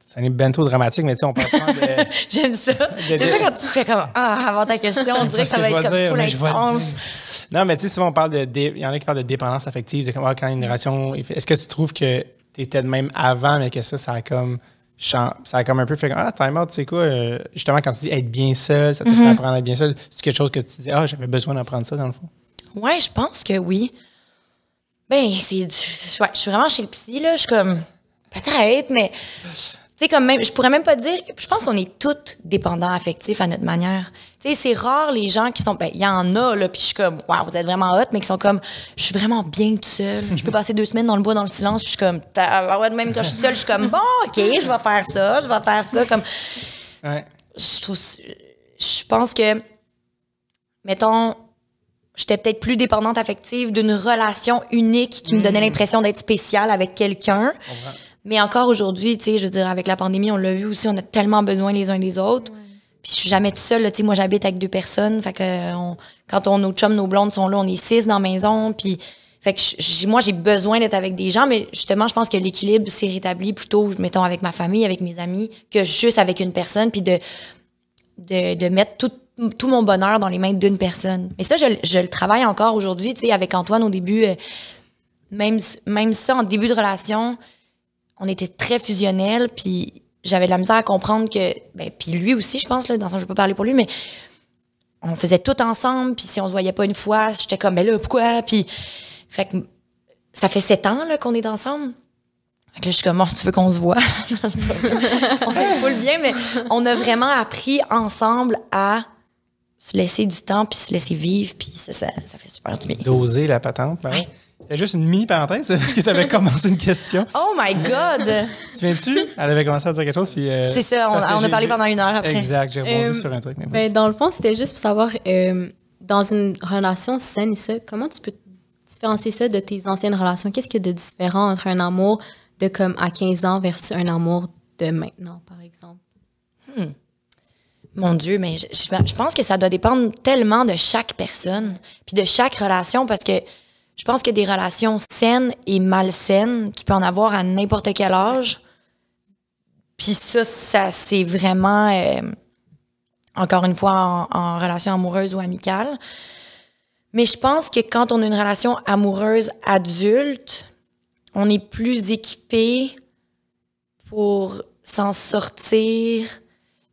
Ça n'est bien trop dramatique, mais tu sais, on peut prendre de... J'aime ça. J'aime ça quand tu fais comme avant ta question, on dirait que ça va être comme full intense. Non, mais tu sais, souvent on parle il y en a qui parlent de dépendance affective, de comme quand une relation... Est-ce que tu trouves que tu étais de même avant, mais que ça a comme... Ça a comme un peu fait comme, time out, tu sais quoi, justement, quand tu dis être bien seul, ça te fait apprendre à être bien seul, c'est quelque chose que tu dis, j'avais besoin d'apprendre ça, dans le fond? Ouais, je pense que oui. Ben, je suis vraiment chez le psy, là, je suis comme, peut-être, mais, tu sais, comme même, je pourrais même pas dire, je pense qu'on est tous dépendants affectifs à notre manière. Tu sais, c'est rare les gens qui sont, ben, il y en a, là, puis je suis comme, wow, vous êtes vraiment hot, mais qui sont comme, je suis vraiment bien toute seule. Je peux passer 2 semaines dans le bois, dans le silence, puis je suis comme, même quand je suis seule, je suis comme, bon, OK, je vais faire ça, comme. Ouais. Je pense que, mettons, j'étais peut-être plus dépendante affective d'une relation unique qui me donnait l'impression d'être spéciale avec quelqu'un. Mais encore aujourd'hui, tu sais, je veux dire, avec la pandémie, on l'a vu aussi, on a tellement besoin les uns des autres. Puis je suis jamais toute seule, tu sais, moi j'habite avec 2 personnes, fait que quand nos chums, nos blondes sont là, on est 6 dans la maison, puis fait que moi j'ai besoin d'être avec des gens, mais justement je pense que l'équilibre s'est rétabli plutôt, mettons, avec ma famille, avec mes amis, que juste avec une personne, puis de mettre tout mon bonheur dans les mains d'une personne. Mais ça, je le travaille encore aujourd'hui, tu sais, avec Antoine au début, même ça, en début de relation, on était très fusionnels, puis j'avais de la misère à comprendre que... Ben, puis lui aussi, je pense, là, dans le sens, je peux pas parler pour lui, mais on faisait tout ensemble, puis si on se voyait pas une fois, j'étais comme, ben là, pourquoi? Puis, fait que ça fait 7 ans là, qu'on est ensemble. Fait que là, je suis comme, oh, tu veux qu'on se voit? On fait full bien, mais on a vraiment appris ensemble à se laisser du temps, puis se laisser vivre, puis ça fait super du bien. Doser la patente, ben ouais. C'était juste une mini-parenthèse, parce que tu avais commencé une question. Oh my God! Tu viens-tu? Elle avait commencé à dire quelque chose, puis... c'est ça, on a parlé pendant 1 heure après. Exact, j'ai rebondi sur un truc. Mais dans le fond, c'était juste pour savoir, dans une relation saine et ça, comment tu peux différencier ça de tes anciennes relations? Qu'est-ce qu'il y a de différent entre un amour de comme à 15 ans versus un amour de maintenant, par exemple? Mon Dieu, mais je pense que ça doit dépendre tellement de chaque personne, puis de chaque relation, parce que je pense que des relations saines et malsaines, tu peux en avoir à n'importe quel âge. Puis ça c'est vraiment, encore une fois, en relation amoureuse ou amicale. Mais je pense que quand on a une relation amoureuse adulte, on est plus équipé pour s'en sortir.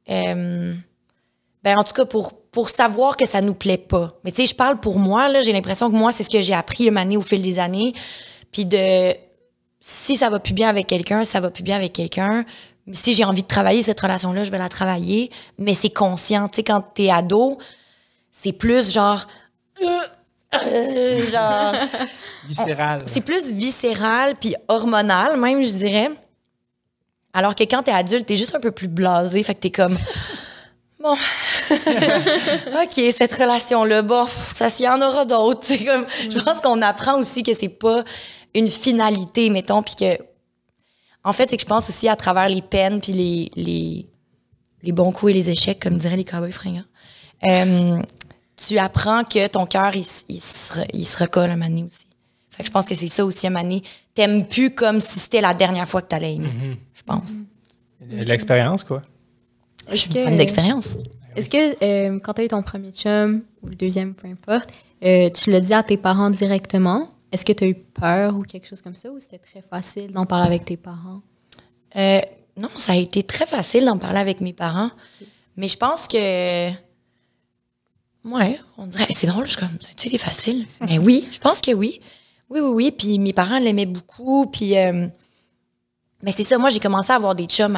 En tout cas, pour savoir que ça nous plaît pas. Mais tu sais, je parle pour moi, là, j'ai l'impression que moi, c'est ce que j'ai appris une année au fil des années. Puis si ça va plus bien avec quelqu'un, ça va plus bien avec quelqu'un. Si j'ai envie de travailler cette relation-là, je vais la travailler. Mais c'est conscient. Tu sais, quand t'es ado, c'est plus genre... genre... Viscéral. C'est plus viscéral puis hormonal, même, je dirais. Alors que quand t'es adulte, t'es juste un peu plus blasé. Fait que t'es comme... Bon, OK, cette relation-là, bon, ça s'il y en aura d'autres. C'est comme, je pense qu'on apprend aussi que c'est pas une finalité, mettons, puis que, en fait, c'est que je pense aussi à travers les peines puis les bons coups et les échecs, comme diraient les cowboys fringants, tu apprends que ton cœur, il se recolle un moment donné aussi. Fait que je pense que c'est ça aussi, un moment donné. T'aimes plus comme si c'était la dernière fois que t'allais aimer, je pense. L'expérience, quoi. Je suis une femme d'expérience. Est-ce que quand tu as eu ton premier chum, ou le deuxième, peu importe, tu l'as dit à tes parents directement? Est-ce que tu as eu peur ou quelque chose comme ça, ou c'était très facile d'en parler avec tes parents? Non, ça a été très facile d'en parler avec mes parents. Okay. Mais je pense que... Ouais, on dirait... C'est drôle, je suis comme... Ça a été facile? Mais oui, je pense que oui. Oui. Puis mes parents l'aimaient beaucoup. Puis... Mais c'est ça, moi, j'ai commencé à avoir des chums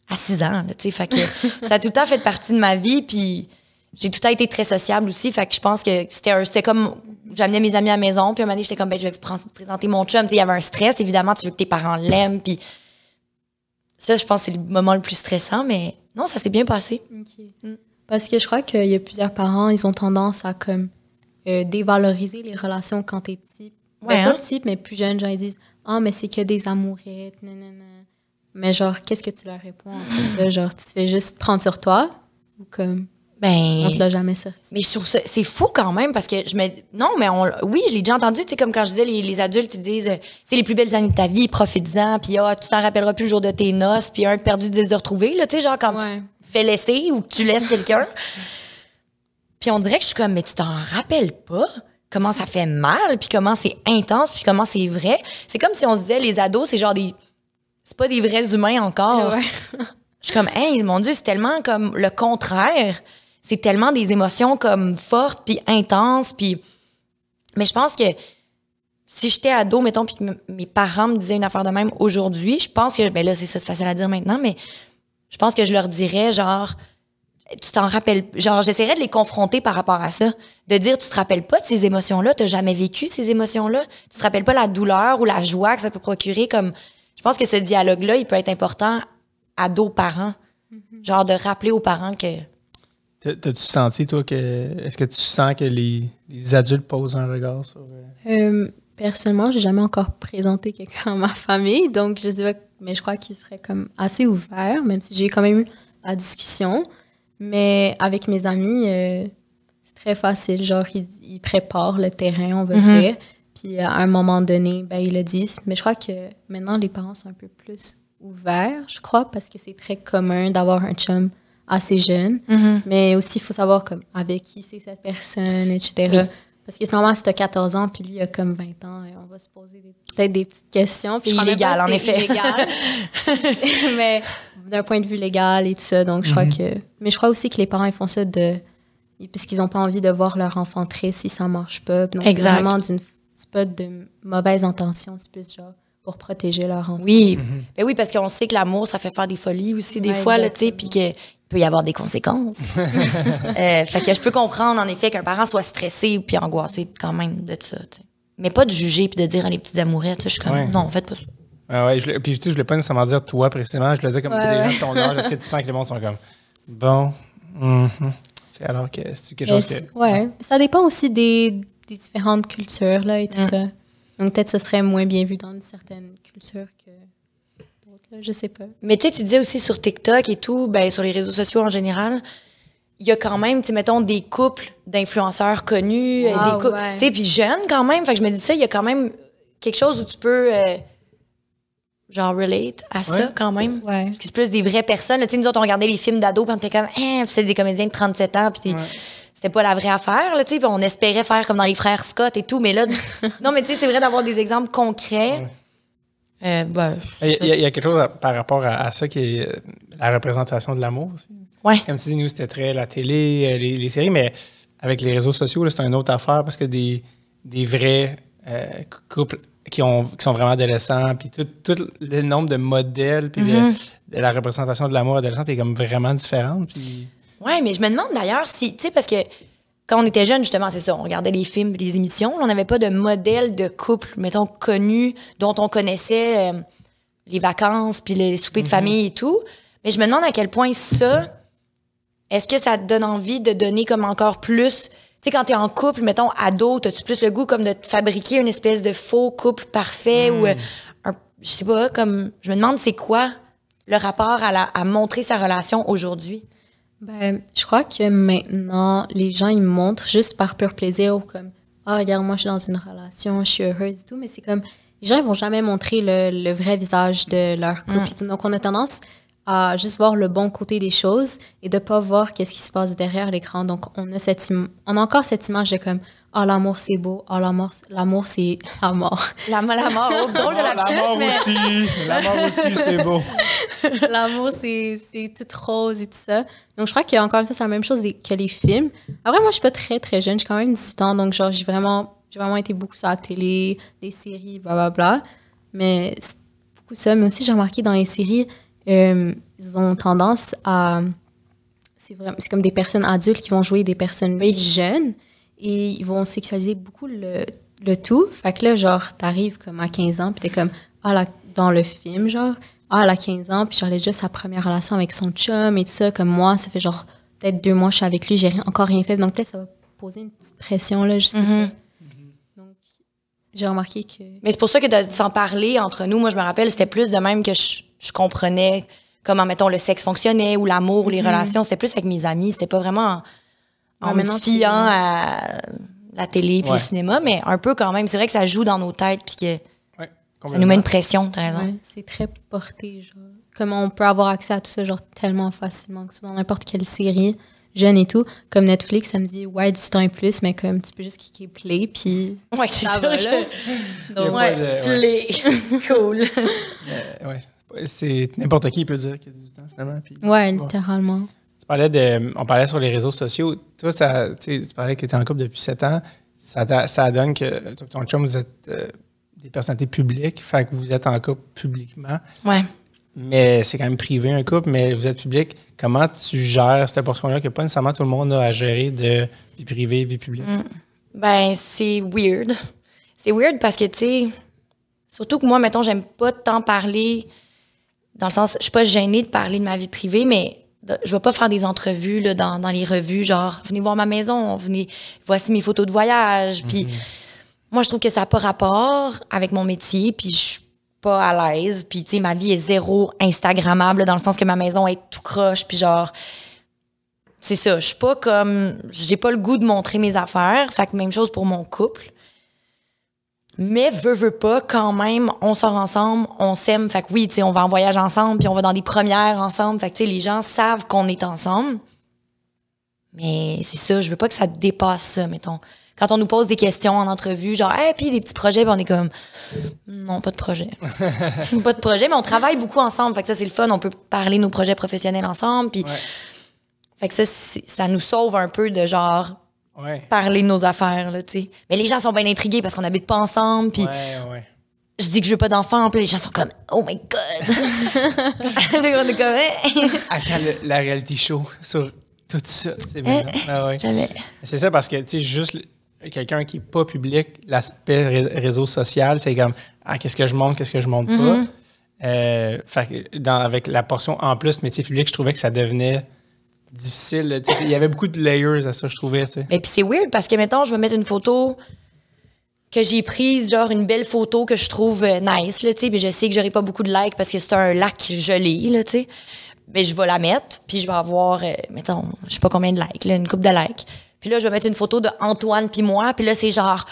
à 6 ans, tu sais, fait que ça a tout le temps fait partie de ma vie, puis j'ai tout le temps été très sociable aussi, fait que je pense que c'était comme, j'amenais mes amis à la maison, puis un moment donné, j'étais comme, ben, je vais vous présenter mon chum, tu sais, il y avait un stress, évidemment, tu veux que tes parents l'aiment, puis ça, je pense que c'est le moment le plus stressant, mais non, ça s'est bien passé. Okay. Parce que je crois qu'il y a plusieurs parents, ils ont tendance à, comme, dévaloriser les relations quand t'es petit. Ouais, pas petit, mais plus jeune, genre, ils disent, mais c'est que des amourettes, nanana. Mais genre, qu'est-ce que tu leur réponds après ça? Genre, tu fais juste prendre sur toi? Ou comme, on te l'a jamais sorti? Mais je trouve ça, c'est fou quand même, parce que non, mais oui, je l'ai déjà entendu, tu sais, comme quand je disais, les adultes, ils disent, c'est les plus belles années de ta vie, profites-en, puis tu t'en rappelleras plus le jour de tes noces, puis un de perdu, 10 de retrouver, là, tu sais, genre, quand tu fais laisser ou que tu laisses quelqu'un. Puis on dirait que je suis comme, mais tu t'en rappelles pas? Comment ça fait mal, puis comment c'est intense, puis comment c'est vrai? C'est comme si on se disait, les ados, c'est genre c'est pas des vrais humains encore. Ouais. Je suis comme, hey, mon Dieu, c'est tellement comme le contraire. C'est tellement des émotions comme fortes puis intenses. Puis... Mais je pense que si j'étais ado, mettons, puis que mes parents me disaient une affaire de même aujourd'hui, je pense que, ben là, c'est facile à dire maintenant, mais je pense que je leur dirais, genre, tu t'en rappelles, genre, j'essaierais de les confronter par rapport à ça. De dire, tu te rappelles pas de ces émotions-là, t'as jamais vécu ces émotions-là, tu te rappelles pas la douleur ou la joie que ça peut procurer comme... Je pense que ce dialogue-là, il peut être important ados-parents. Genre de rappeler aux parents que... T'as-tu senti, toi, est-ce que tu sens que les adultes posent un regard sur... Personnellement, j'ai jamais encore présenté quelqu'un à ma famille, donc je sais pas, mais je crois qu'il serait comme assez ouvert, même si j'ai quand même eu la discussion. Mais avec mes amis, c'est très facile. Genre, ils préparent le terrain, on va dire. Puis à un moment donné, ben, ils le disent. Mais je crois que maintenant, les parents sont un peu plus ouverts, je crois, parce que c'est très commun d'avoir un chum assez jeune. Mais aussi, il faut savoir comme, avec qui c'est cette personne, etc. Oui. Parce que c'est normal, si tu as 14 ans, puis lui a comme 20 ans, et on va se poser peut-être des petites questions. C'est illégal, en effet. Illégal. Mais d'un point de vue légal et tout ça. Donc, je crois que... Mais je crois aussi que les parents, ils font ça puisqu'ils n'ont pas envie de voir leur enfant triste si ça ne marche pas. Donc, c'est vraiment c'est pas de mauvaise intention, c'est plus genre pour protéger leur enfant. Oui, ben oui, parce qu'on sait que l'amour, ça fait faire des folies aussi, des fois, là, tu sais, puis qu'il peut y avoir des conséquences. Fait que je peux comprendre, en effet, qu'un parent soit stressé puis angoissé quand même de ça, tu sais. Mais pas de juger puis de dire les petites amourettes, je suis comme, non, faites pas ça. Puis tu sais, je voulais pas nécessairement dire toi précisément, je le disais comme des gens de ton âge, est-ce que tu sens que les gens sont comme, bon, alors que c'est quelque chose que... Ouais, ça dépend aussi des différentes cultures, là, et tout ça. Donc, peut-être que ce serait moins bien vu dans certaines cultures que d'autres, là, je sais pas. Mais tu sais, tu disais aussi sur TikTok et tout, ben sur les réseaux sociaux en général, il y a quand même, tu sais, mettons, des couples d'influenceurs connus, des couples, tu sais, puis jeunes quand même. Fait que je me dis ça, il y a quand même quelque chose où tu peux, genre, relate à ça quand même. Ouais. Parce que c'est plus des vraies personnes. Tu sais, nous autres, on regardait les films d'ados, puis on était comme, c'est des comédiens de 37 ans, puis c'était pas la vraie affaire, là, tu sais, puis on espérait faire comme dans les frères Scott et tout, mais là, non, mais tu sais, c'est vrai d'avoir des exemples concrets. Ben, il y a quelque chose par rapport à ça qui est la représentation de l'amour aussi. Ouais. Comme tu dis, nous, c'était très la télé, les séries, mais avec les réseaux sociaux, là, c'est une autre affaire parce que des vrais couples qui sont vraiment adolescents, puis tout le nombre de modèles, puis de la représentation de l'amour adolescent est comme vraiment différente. Puis... Ouais, mais je me demande d'ailleurs si, tu sais, parce que quand on était jeunes, justement, c'est ça, on regardait les films, les émissions, on n'avait pas de modèle de couple, mettons, connu, dont on connaissait les vacances, puis les soupers de famille et tout. Mais je me demande à quel point ça, est-ce que ça te donne envie de donner comme encore plus... Tu sais, quand t'es en couple, mettons, ado, t'as-tu plus le goût comme de te fabriquer une espèce de faux couple parfait ou je sais pas, comme... Je me demande c'est quoi le rapport à montrer sa relation aujourd'hui? Ben, je crois que maintenant, les gens, ils montrent juste par pur plaisir ou comme « Ah, regarde, moi, je suis dans une relation, je suis heureuse et tout. » Mais c'est comme... Les gens, ils vont jamais montrer le vrai visage de leur couple et tout. Donc, on a tendance à juste voir le bon côté des choses et de pas voir qu'est-ce qui se passe derrière l'écran. Donc, on a encore cette image de comme « Ah, l'amour, c'est beau. Ah, l'amour, c'est la mort. » La mort, oh, drôle de lapsus, mais... La mort aussi, c'est beau. L'amour, c'est tout rose et tout ça. Donc, je crois qu'encore une fois, c'est la même chose que les films. Après, moi, je suis pas très, très jeune. J'ai quand même 18 ans. Donc, genre, j'ai vraiment été beaucoup sur la télé, les séries, blablabla. Mais c'est beaucoup ça. Mais aussi, j'ai remarqué dans les séries, ils ont tendance à... C'est comme des personnes adultes qui vont jouer des personnes jeunes et ils vont sexualiser beaucoup le tout. Fait que là, genre, t'arrives comme à 15 ans puis t'es comme, dans le film, genre, elle a 15 ans puis genre, elle a déjà sa première relation avec son chum et tout ça. Comme moi, ça fait genre peut-être 2 mois que je suis avec lui, j'ai encore rien fait. Donc peut-être ça va poser une petite pression, là, je sais pas. Donc, j'ai remarqué que... Mais c'est pour ça que de s'en parler entre nous, moi, je me rappelle, c'était plus de même que je comprenais comment, mettons, le sexe fonctionnait ou l'amour ou les relations. C'était plus avec mes amis. C'était pas vraiment en me fiant à la télé puis le cinéma, mais un peu quand même. C'est vrai que ça joue dans nos têtes puis que ça nous met une pression, t'as raison. Ouais, c'est très porté, genre. Comment on peut avoir accès à tout ça, genre, tellement facilement que c'est dans n'importe quelle série, jeune et tout. Comme Netflix, ça me dit, 18 ans et plus, mais comme tu peux juste cliquer play, puis ouais, c'est ça va, là. Donc, play. Cool. C'est n'importe qui peut dire qu'il a 18 ans, finalement. Puis, littéralement. On parlait sur les réseaux sociaux. Toi, tu parlais que tu es en couple depuis 7 ans. Ça donne que toi et ton chum, vous êtes des personnalités publiques, fait que vous êtes en couple publiquement. Ouais. Mais c'est quand même privé, un couple, mais vous êtes public. Comment tu gères cette portion-là que pas nécessairement tout le monde a à gérer de vie privée, vie publique? Ben, c'est weird. C'est weird parce que, tu sais, surtout que moi, mettons, j'aime pas tant parler, dans le sens, je suis pas gênée de parler de ma vie privée, mais je vais pas faire des entrevues là, dans les revues, genre, venez voir ma maison, voici mes photos de voyage. Puis moi, je trouve que ça n'a pas rapport avec mon métier, puis je suis pas à l'aise. Puis, tu sais, ma vie est zéro Instagrammable, dans le sens que ma maison est tout croche, puis genre, c'est ça, je suis pas comme, j'ai pas le goût de montrer mes affaires, fait que même chose pour mon couple. Mais veut pas, quand même, on sort ensemble, on s'aime, fait que oui, tu sais, on va en voyage ensemble, puis on va dans des premières ensemble, fait que tu sais, les gens savent qu'on est ensemble. Mais c'est ça, je veux pas que ça dépasse ça, mettons. Quand on nous pose des questions en entrevue, genre, hey, puis des petits projets, puis on est comme, non, pas de projet. Pas de projet, mais on travaille beaucoup ensemble, fait que ça, c'est le fun, on peut parler de nos projets professionnels ensemble, puis fait que ça nous sauve un peu de genre, parler de nos affaires, là, tu sais. Mais les gens sont bien intrigués parce qu'on n'habite pas ensemble, puis je dis que je veux pas d'enfants, puis les gens sont comme, oh my God! On est comme, à quand la reality show sur tout ça, c'est bien. Jamais. C'est ça parce que, tu sais, juste quelqu'un qui n'est pas public, l'aspect réseau social, c'est comme, qu'est-ce que je montre, qu'est-ce que je montre pas. Fait que avec la portion en plus métier public, je trouvais que ça devenait difficile. Il y avait beaucoup de layers à ça, je trouvais. Et puis c'est weird parce que, mettons, je vais mettre une photo que j'ai prise, genre une belle photo que je trouve nice, là, tu sais, mais je sais que j'aurai pas beaucoup de likes parce que c'est un lac gelé, là, tu sais. Mais je vais la mettre, puis je vais avoir, mettons, je sais pas combien de likes, là, une couple de likes. Puis là, je vais mettre une photo de Antoine puis moi, puis là, c'est genre...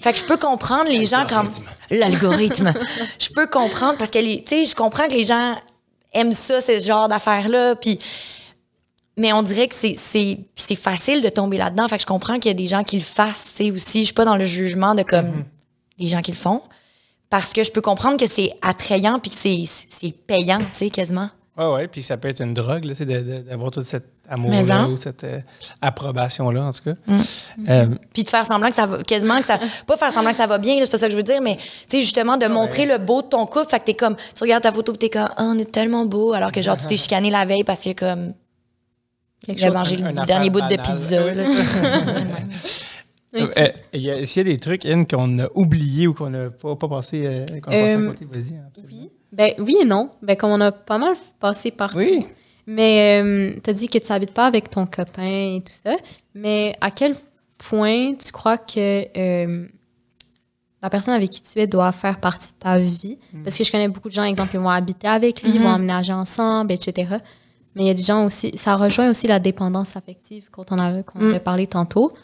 Fait que je peux comprendre les gens comme... L'algorithme. Je peux comprendre parce que, tu sais, je comprends que les gens aiment ça, ce genre d'affaires-là, puis... Mais on dirait que c'est facile de tomber là-dedans. Fait que je comprends qu'il y a des gens qui le fassent, tu sais, aussi. Je suis pas dans le jugement de comme les gens qui le font. Parce que je peux comprendre que c'est attrayant puis que c'est payant, tu sais, quasiment. Ouais, puis ça peut être une drogue, là, d'avoir toute cette amour-là ou cette approbation-là, en tout cas. Puis de faire semblant que ça va, pas faire semblant que ça va bien, là, c'est pas ça que je veux dire, mais tu sais, justement, de montrer le beau de ton couple. Fait que t'es comme, tu regardes ta photo pis t'es comme, oh, on est tellement beau, alors que genre, tu t'es chicané la veille parce que comme, j'ai mangé le dernier bout de pizza. S'il y a des trucs, Anne, qu'on a oubliés ou qu'on n'a pas passé, qu'on a passé à côté, vas-y. Oui. Oui et non. Comme on a pas mal passé partout. Oui. Mais tu as dit que tu n'habites pas avec ton copain et tout ça. Mais à quel point tu crois que la personne avec qui tu es doit faire partie de ta vie? Parce que je connais beaucoup de gens, exemple, ils vont habiter avec lui, ils vont emménager ensemble, etc. Mais il y a des gens aussi, ça rejoint aussi la dépendance affective qu'on avait parlé tantôt.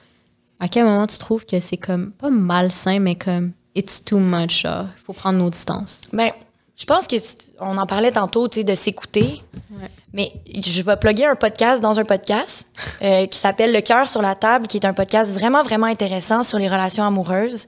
À quel moment tu trouves que c'est comme, pas malsain, mais comme, it's too much, il faut prendre nos distances? Ben, je pense qu'on en parlait tantôt, tu sais, de s'écouter. Ouais. Mais je vais plugger un podcast dans un podcast qui s'appelle Le cœur sur la table, qui est un podcast vraiment, vraiment intéressant sur les relations amoureuses.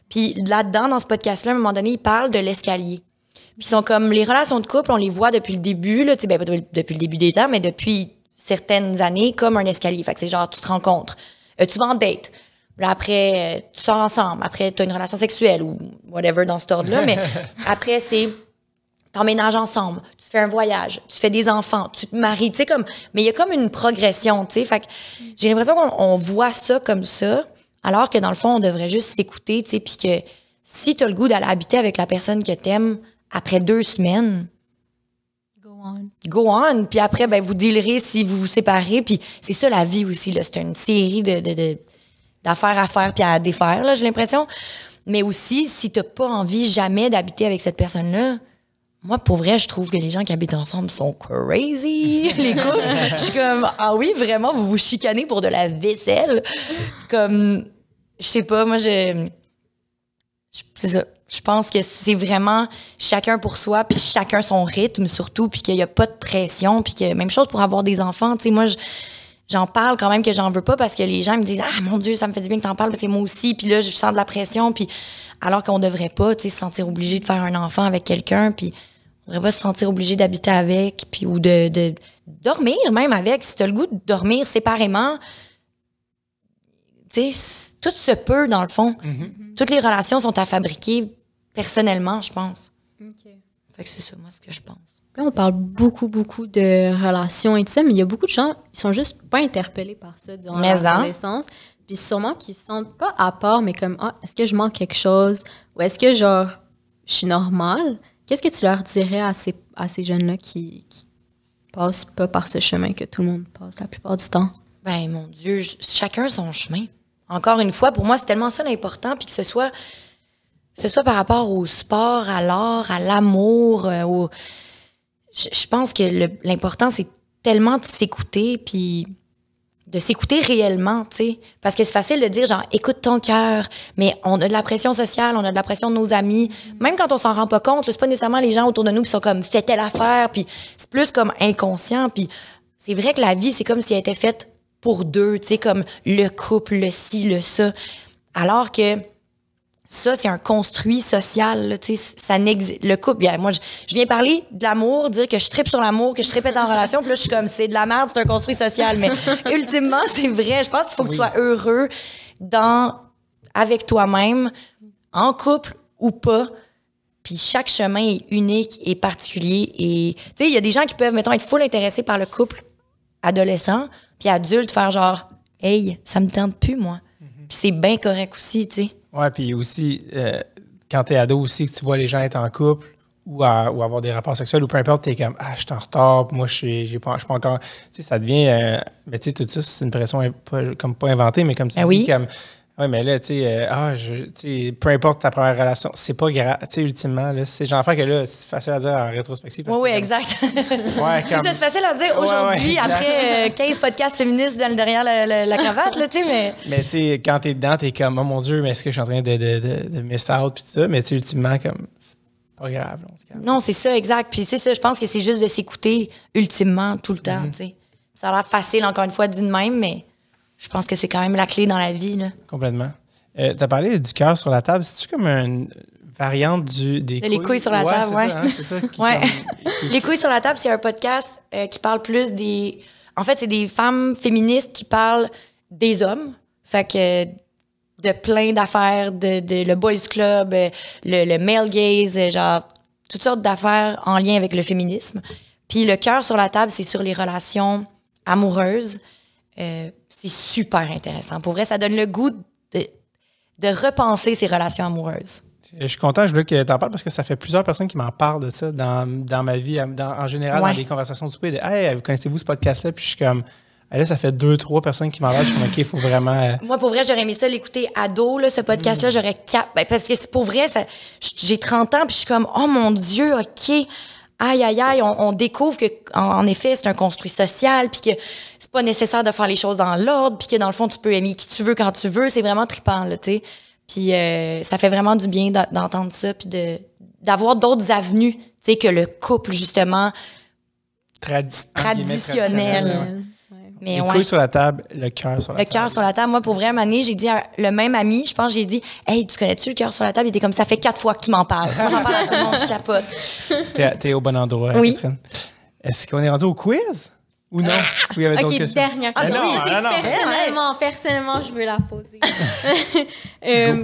Puis là-dedans, dans ce podcast-là, à un moment donné, ils parlent de l'escalier. Puis ils sont comme, les relations de couple, on les voit depuis le début, là, tu sais, ben, pas depuis le début des temps, mais depuis certaines années, comme un escalier. Fait que c'est genre, tu te rencontres, tu vas en date. Là, après, tu sors ensemble. Après, tu as une relation sexuelle ou whatever dans cet ordre-là. Mais après, c'est t'emménages ensemble, tu fais un voyage, tu fais des enfants, tu te maries, tu sais, comme... Mais il y a comme une progression, tu sais. Fait que j'ai l'impression qu'on voit ça comme ça, alors que dans le fond, on devrait juste s'écouter, tu sais, puis que si tu as le goût d'aller habiter avec la personne que t'aimes après 2 semaines... Go on. Puis après, ben, vous dealerez si vous vous séparez. Puis c'est ça, la vie aussi, là. C'est une série d'affaires à faire puis à défaire, là, j'ai l'impression. Mais aussi, si t'as pas envie jamais d'habiter avec cette personne-là, moi, pour vrai, je trouve que les gens qui habitent ensemble sont crazy, les couples. Je suis comme, ah oui, vraiment, vous vous chicanez pour de la vaisselle? Comme, je sais pas, moi, c'est ça. Je pense que c'est vraiment chacun pour soi, puis chacun son rythme surtout, puis qu'il y a pas de pression, puis que même chose pour avoir des enfants. Tu sais, moi, j'en parle quand même que j'en veux pas parce que les gens me disent « Ah, mon Dieu, ça me fait du bien que t'en parles parce que moi aussi. » Puis là, je sens de la pression. Puis alors qu'on devrait pas, tu sais, se sentir obligé de faire un enfant avec quelqu'un. Puis on devrait pas se sentir obligé d'habiter avec. Puis ou de dormir même avec. Si t'as le goût de dormir séparément, tu sais, tout se peut dans le fond. Toutes les relations sont à fabriquer personnellement, je pense. Fait que c'est ça, moi, ce que je pense. Là, on parle beaucoup de relations et tout ça, mais il y a beaucoup de gens qui sont juste pas interpellés par ça durant leur adolescence. Puis sûrement qu'ils se sentent pas à part, mais comme, est-ce que je manque quelque chose? Ou est-ce que, genre, je suis normale? Qu'est-ce que tu leur dirais à ces jeunes-là qui passent pas par ce chemin que tout le monde passe la plupart du temps? Ben, mon Dieu, chacun son chemin. Encore une fois, pour moi, c'est tellement ça l'important, puis que ce soit par rapport au sport, à l'art, à l'amour, je pense que l'important, c'est tellement de s'écouter, puis de s'écouter réellement, tu sais. Parce que c'est facile de dire, genre, écoute ton cœur, mais on a de la pression sociale, on a de la pression de nos amis. Même quand on s'en rend pas compte, c'est pas nécessairement les gens autour de nous qui sont comme, fais telle affaire, puis c'est plus comme inconscient, puis c'est vrai que la vie, c'est comme si elle était faite pour 2, tu sais, comme le couple, le ci, le ça. Alors que ça, c'est un construit social, tu sais, ça n'existe. Le couple, bien, moi, je viens parler de l'amour, dire que je tripe sur l'amour, que je tripette en relation, puis là, je suis comme, c'est de la merde, c'est un construit social. Mais ultimement, c'est vrai. Je pense qu'il faut que tu sois heureux avec toi-même, en couple ou pas. Puis chaque chemin est unique et particulier. Et, tu sais, il y a des gens qui peuvent, mettons, être full intéressés par le couple adolescent, puis adulte, faire genre, hey, ça me tente plus, moi. Puis c'est bien correct aussi, tu sais. Ouais, puis aussi, quand t'es ado aussi, que tu vois les gens être en couple ou avoir des rapports sexuels ou peu importe, t'es comme, je suis en retard, moi, je suis pas encore... Tu sais, ça devient... mais tu sais, tout ça, c'est une pression pas inventée, mais comme tu dis, comme... Ouais, mais là, tu sais, peu importe ta première relation, c'est pas grave. Tu sais, ultimement, là, c'est genre fait que là, c'est facile à dire en rétrospective. Oui, exact. Ouais, c'est facile à dire aujourd'hui, après 15 podcasts féministes derrière la cravate, là, tu sais, mais... Mais tu sais, quand t'es dedans, t'es comme, oh mon Dieu, mais est-ce que je suis en train de miss out, puis tout ça, mais tu sais, ultimement, comme, c'est pas grave. Là, non, c'est ça, exact. Puis c'est ça, je pense que c'est juste de s'écouter, ultimement, tout le temps, tu sais. Ça a l'air facile, encore une fois, dit de même, mais... Je pense que c'est quand même la clé dans la vie, là. Complètement. Tu as parlé du cœur sur la table. C'est-tu comme une variante des couilles? Les couilles sur la table, ouais. C'est ça, ouais. Les couilles sur la table, c'est un podcast qui parle plus des... En fait, c'est des femmes féministes qui parlent des hommes. Fait que de plein d'affaires, de le boys club, le male gaze, genre toutes sortes d'affaires en lien avec le féminisme. Puis le cœur sur la table, c'est sur les relations amoureuses. C'est super intéressant. Pour vrai, ça donne le goût de repenser ces relations amoureuses. Je suis content, je voulais que tu en parles parce que ça fait plusieurs personnes qui m'en parlent de ça dans ma vie, en général, dans les conversations de souper. De, hey, connaissez-vous ce podcast-là? Puis je suis comme, là, ça fait 2-3 personnes qui m'en parlent. Je suis comme, OK, il faut vraiment. Moi, pour vrai, j'aurais aimé ça l'écouter ado, là, ce podcast-là. J'aurais parce que pour vrai, j'ai 30 ans, puis je suis comme, oh mon Dieu, OK. Aïe, aïe, aïe, on découvre que en effet, c'est un construit social, puis que c'est pas nécessaire de faire les choses dans l'ordre, puis que dans le fond, tu peux aimer qui tu veux quand tu veux. C'est vraiment trippant, là, tu sais. Puis ça fait vraiment du bien d'entendre ça, puis d'avoir d'autres avenues, tu sais, que le couple, justement, traditionnel. Mais les couilles sur la table, le cœur sur la table. Le cœur sur la table. Moi, pour vrai, Mané, j'ai dit à le même ami, je pense, j'ai dit, hey, tu connais-tu le cœur sur la table? Il était comme, ça fait 4 fois que tu m'en parles. Moi, j'en parle à tout le monde, je capote. T'es au bon endroit, oui. Catherine. Est-ce qu'on est rendu au quiz? Ou non? OK, dernière question. Non. Personnellement, je veux la poser.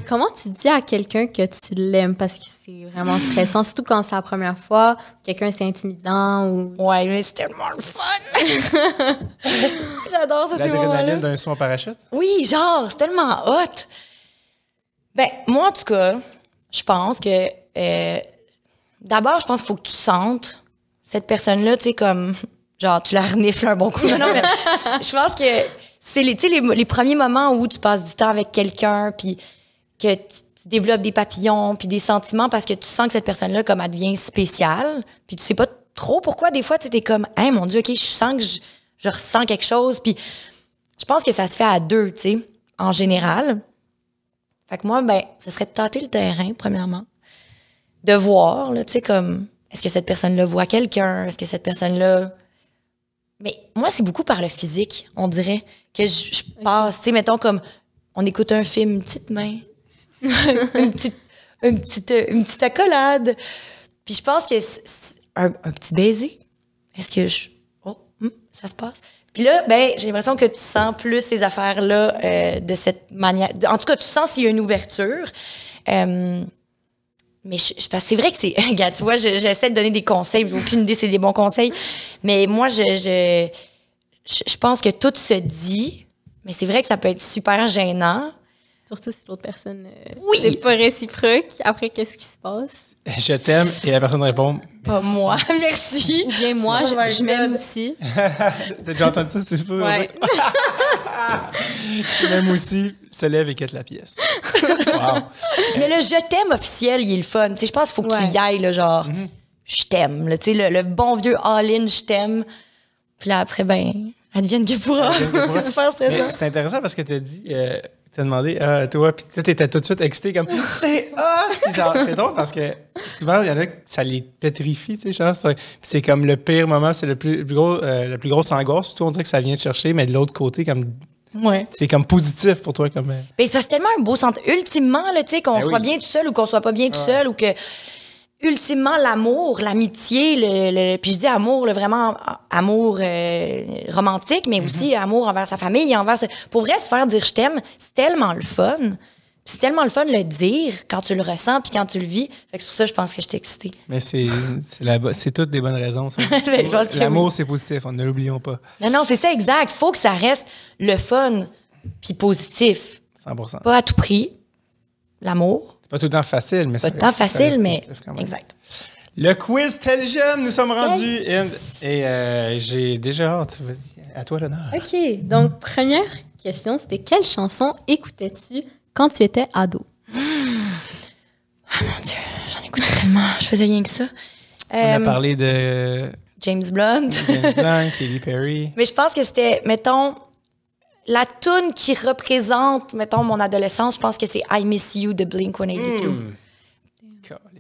Comment tu dis à quelqu'un que tu l'aimes? Parce que c'est vraiment stressant, surtout quand c'est la première fois, quelqu'un c'est intimidant ou... Ouais, mais c'est tellement le fun! J'adore ça, c'est l'adrénaline d'un saut en parachute? Oui, genre, c'est tellement hot! Ben, moi, en tout cas, je pense que... d'abord, je pense qu'il faut que tu sentes cette personne-là, tu sais, comme... Genre, tu la renifles un bon coup. Non, mais je pense que c'est les premiers moments où tu passes du temps avec quelqu'un, puis que tu développes des papillons, puis des sentiments, parce que tu sens que cette personne-là, comme, elle devient spéciale, puis tu sais pas trop pourquoi. Des fois, tu es comme, hey, mon Dieu, OK, je sens que je ressens quelque chose, puis je pense que ça se fait à deux, tu sais, en général. Fait que moi, ben, ce serait de tâter le terrain, premièrement. De voir, là, tu sais, comme, est-ce que cette personne-là voit quelqu'un? Est-ce que cette personne-là... Mais moi, c'est beaucoup par le physique, on dirait, que je passe. Tu sais, mettons, comme, on écoute un film, une petite main, une petite accolade. Puis je pense que c'est un petit baiser. Est-ce que ça se passe? Puis là, ben, j'ai l'impression que tu sens plus ces affaires-là de cette manière. En tout cas, tu sens s'il y a une ouverture. Mais c'est vrai que c'est... Regarde, tu vois, j'essaie de donner des conseils. J'ai aucune idée si c'est des bons conseils. Mais moi, je pense que tout se dit. Mais c'est vrai que ça peut être super gênant. Surtout si l'autre personne n'est pas réciproque. Après, qu'est-ce qui se passe? Je t'aime. Et la personne répond... Pas moi, merci. Ou bien moi, je m'aime aussi. T'as déjà entendu ça? C'est pas ouais. Je m'aime aussi, se lève et quitte la pièce. Wow. Mais le je t'aime officiel, il est le fun. T'sais, je pense qu'il faut que tu y ailles, là, genre, je t'aime. Là, le bon vieux all-in, je t'aime. Puis là, après, ben, advienne que pourra. C'est super stressant. Mais c'est intéressant parce que t'as dit... t'as demandé, toi, puis toi, t'étais tout de suite excité, comme, c'est hot! Genre, c'est drôle parce que souvent, il y en a que ça les pétrifie, tu sais, genre, puis c'est comme le pire moment, c'est la plus grosse angoisse, surtout on dirait que ça vient te chercher, mais de l'autre côté, comme, c'est comme positif pour toi, comme. Ben, c'est tellement un beau centre. Ultimement, là, tu sais, qu'on soit bien tout seul ou qu'on soit pas bien tout seul, ou que, ultimement, l'amour, l'amitié, puis je dis amour, vraiment amour romantique, mais aussi amour envers sa famille, pour vrai, se faire dire je t'aime, c'est tellement le fun. Puis c'est tellement le fun de le dire quand tu le ressens puis quand tu le vis. Fait que c'est pour ça que je pense que je suis excitée. Mais c'est toutes des bonnes raisons. Ça. L'amour, c'est positif, ne l'oublions pas. Non, c'est ça, exact. Faut que ça reste le fun puis positif. 100%. Pas à tout prix. L'amour. C'est pas tout le temps facile, mais c'est pas tout le temps facile, mais exact. Le quiz tel jeune, nous sommes rendus. Et j'ai déjà hâte. Vas-y, à toi l'honneur. OK. Donc, première question, c'était quelle chanson écoutais-tu quand tu étais ado? Ah, mon Dieu, j'en écoutais tellement. Je faisais rien que ça. On a parlé de... James Blunt. Katy Perry. Mais je pense que c'était, mettons... La toune qui représente, mettons, mon adolescence, je pense que c'est I Miss You de Blink-182.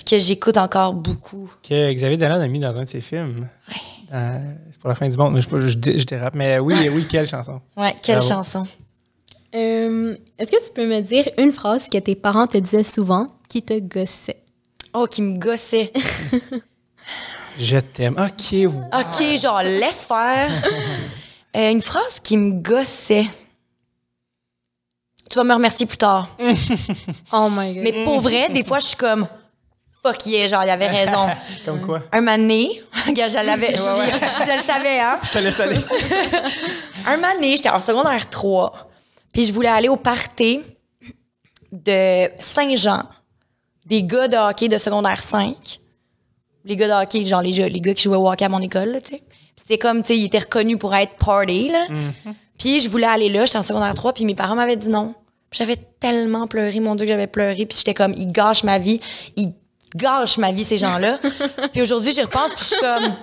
Que j'écoute encore beaucoup. Que Xavier Dolan a mis dans un de ses films. Ouais. C'est pour la fin du monde. Je dérape. Mais oui, quelle chanson. Ouais, quelle chanson. Est-ce que tu peux me dire une phrase que tes parents te disaient souvent qui te gossait? Oh, qui me gossait. Je t'aime. OK, wow. OK, genre, laisse faire. Une phrase qui me gossait. Tu vas me remercier plus tard. Oh my God. Mais pour vrai, des fois, je suis comme fuck yeah, genre, il avait raison. Comme quoi? Un moment donné, regarde, je le savais, hein? Je te laisse aller. Un moment donné, j'étais en secondaire 3, puis je voulais aller au party de Saint-Jean, des gars de hockey de secondaire 5. Les gars de hockey, genre les gars qui jouaient au hockey à mon école, là, tu sais. C'était comme, tu sais, ils étaient reconnus pour être party, là. Puis je voulais aller là, j'étais en secondaire 3, puis mes parents m'avaient dit non. Puis j'avais tellement pleuré, mon Dieu, que j'avais pleuré, puis j'étais comme, ils gâchent ma vie, ces gens-là. Puis aujourd'hui, j'y repense, puis je suis comme...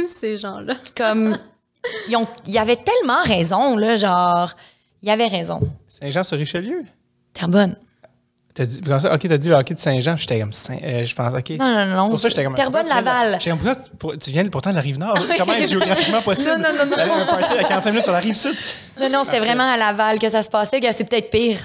Ces gens-là. Comme... Ils avaient tellement raison, là, genre... Ils avaient raison. Saint-Jean-sur-Richelieu? Terrebonne. T'as dit, OK, t'as dit le hockey de Saint-Jean. J'étais comme, je pense, OK. Non. Pour ça, j'étais comme... Terrebonne-Laval. J'étais comme, tu viens pourtant de la Rive-Nord. Comment est géographiquement possible? Non. Un party à 45 minutes sur la Rive-Sud. Non, c'était vraiment à Laval que ça se passait. C'est peut-être pire.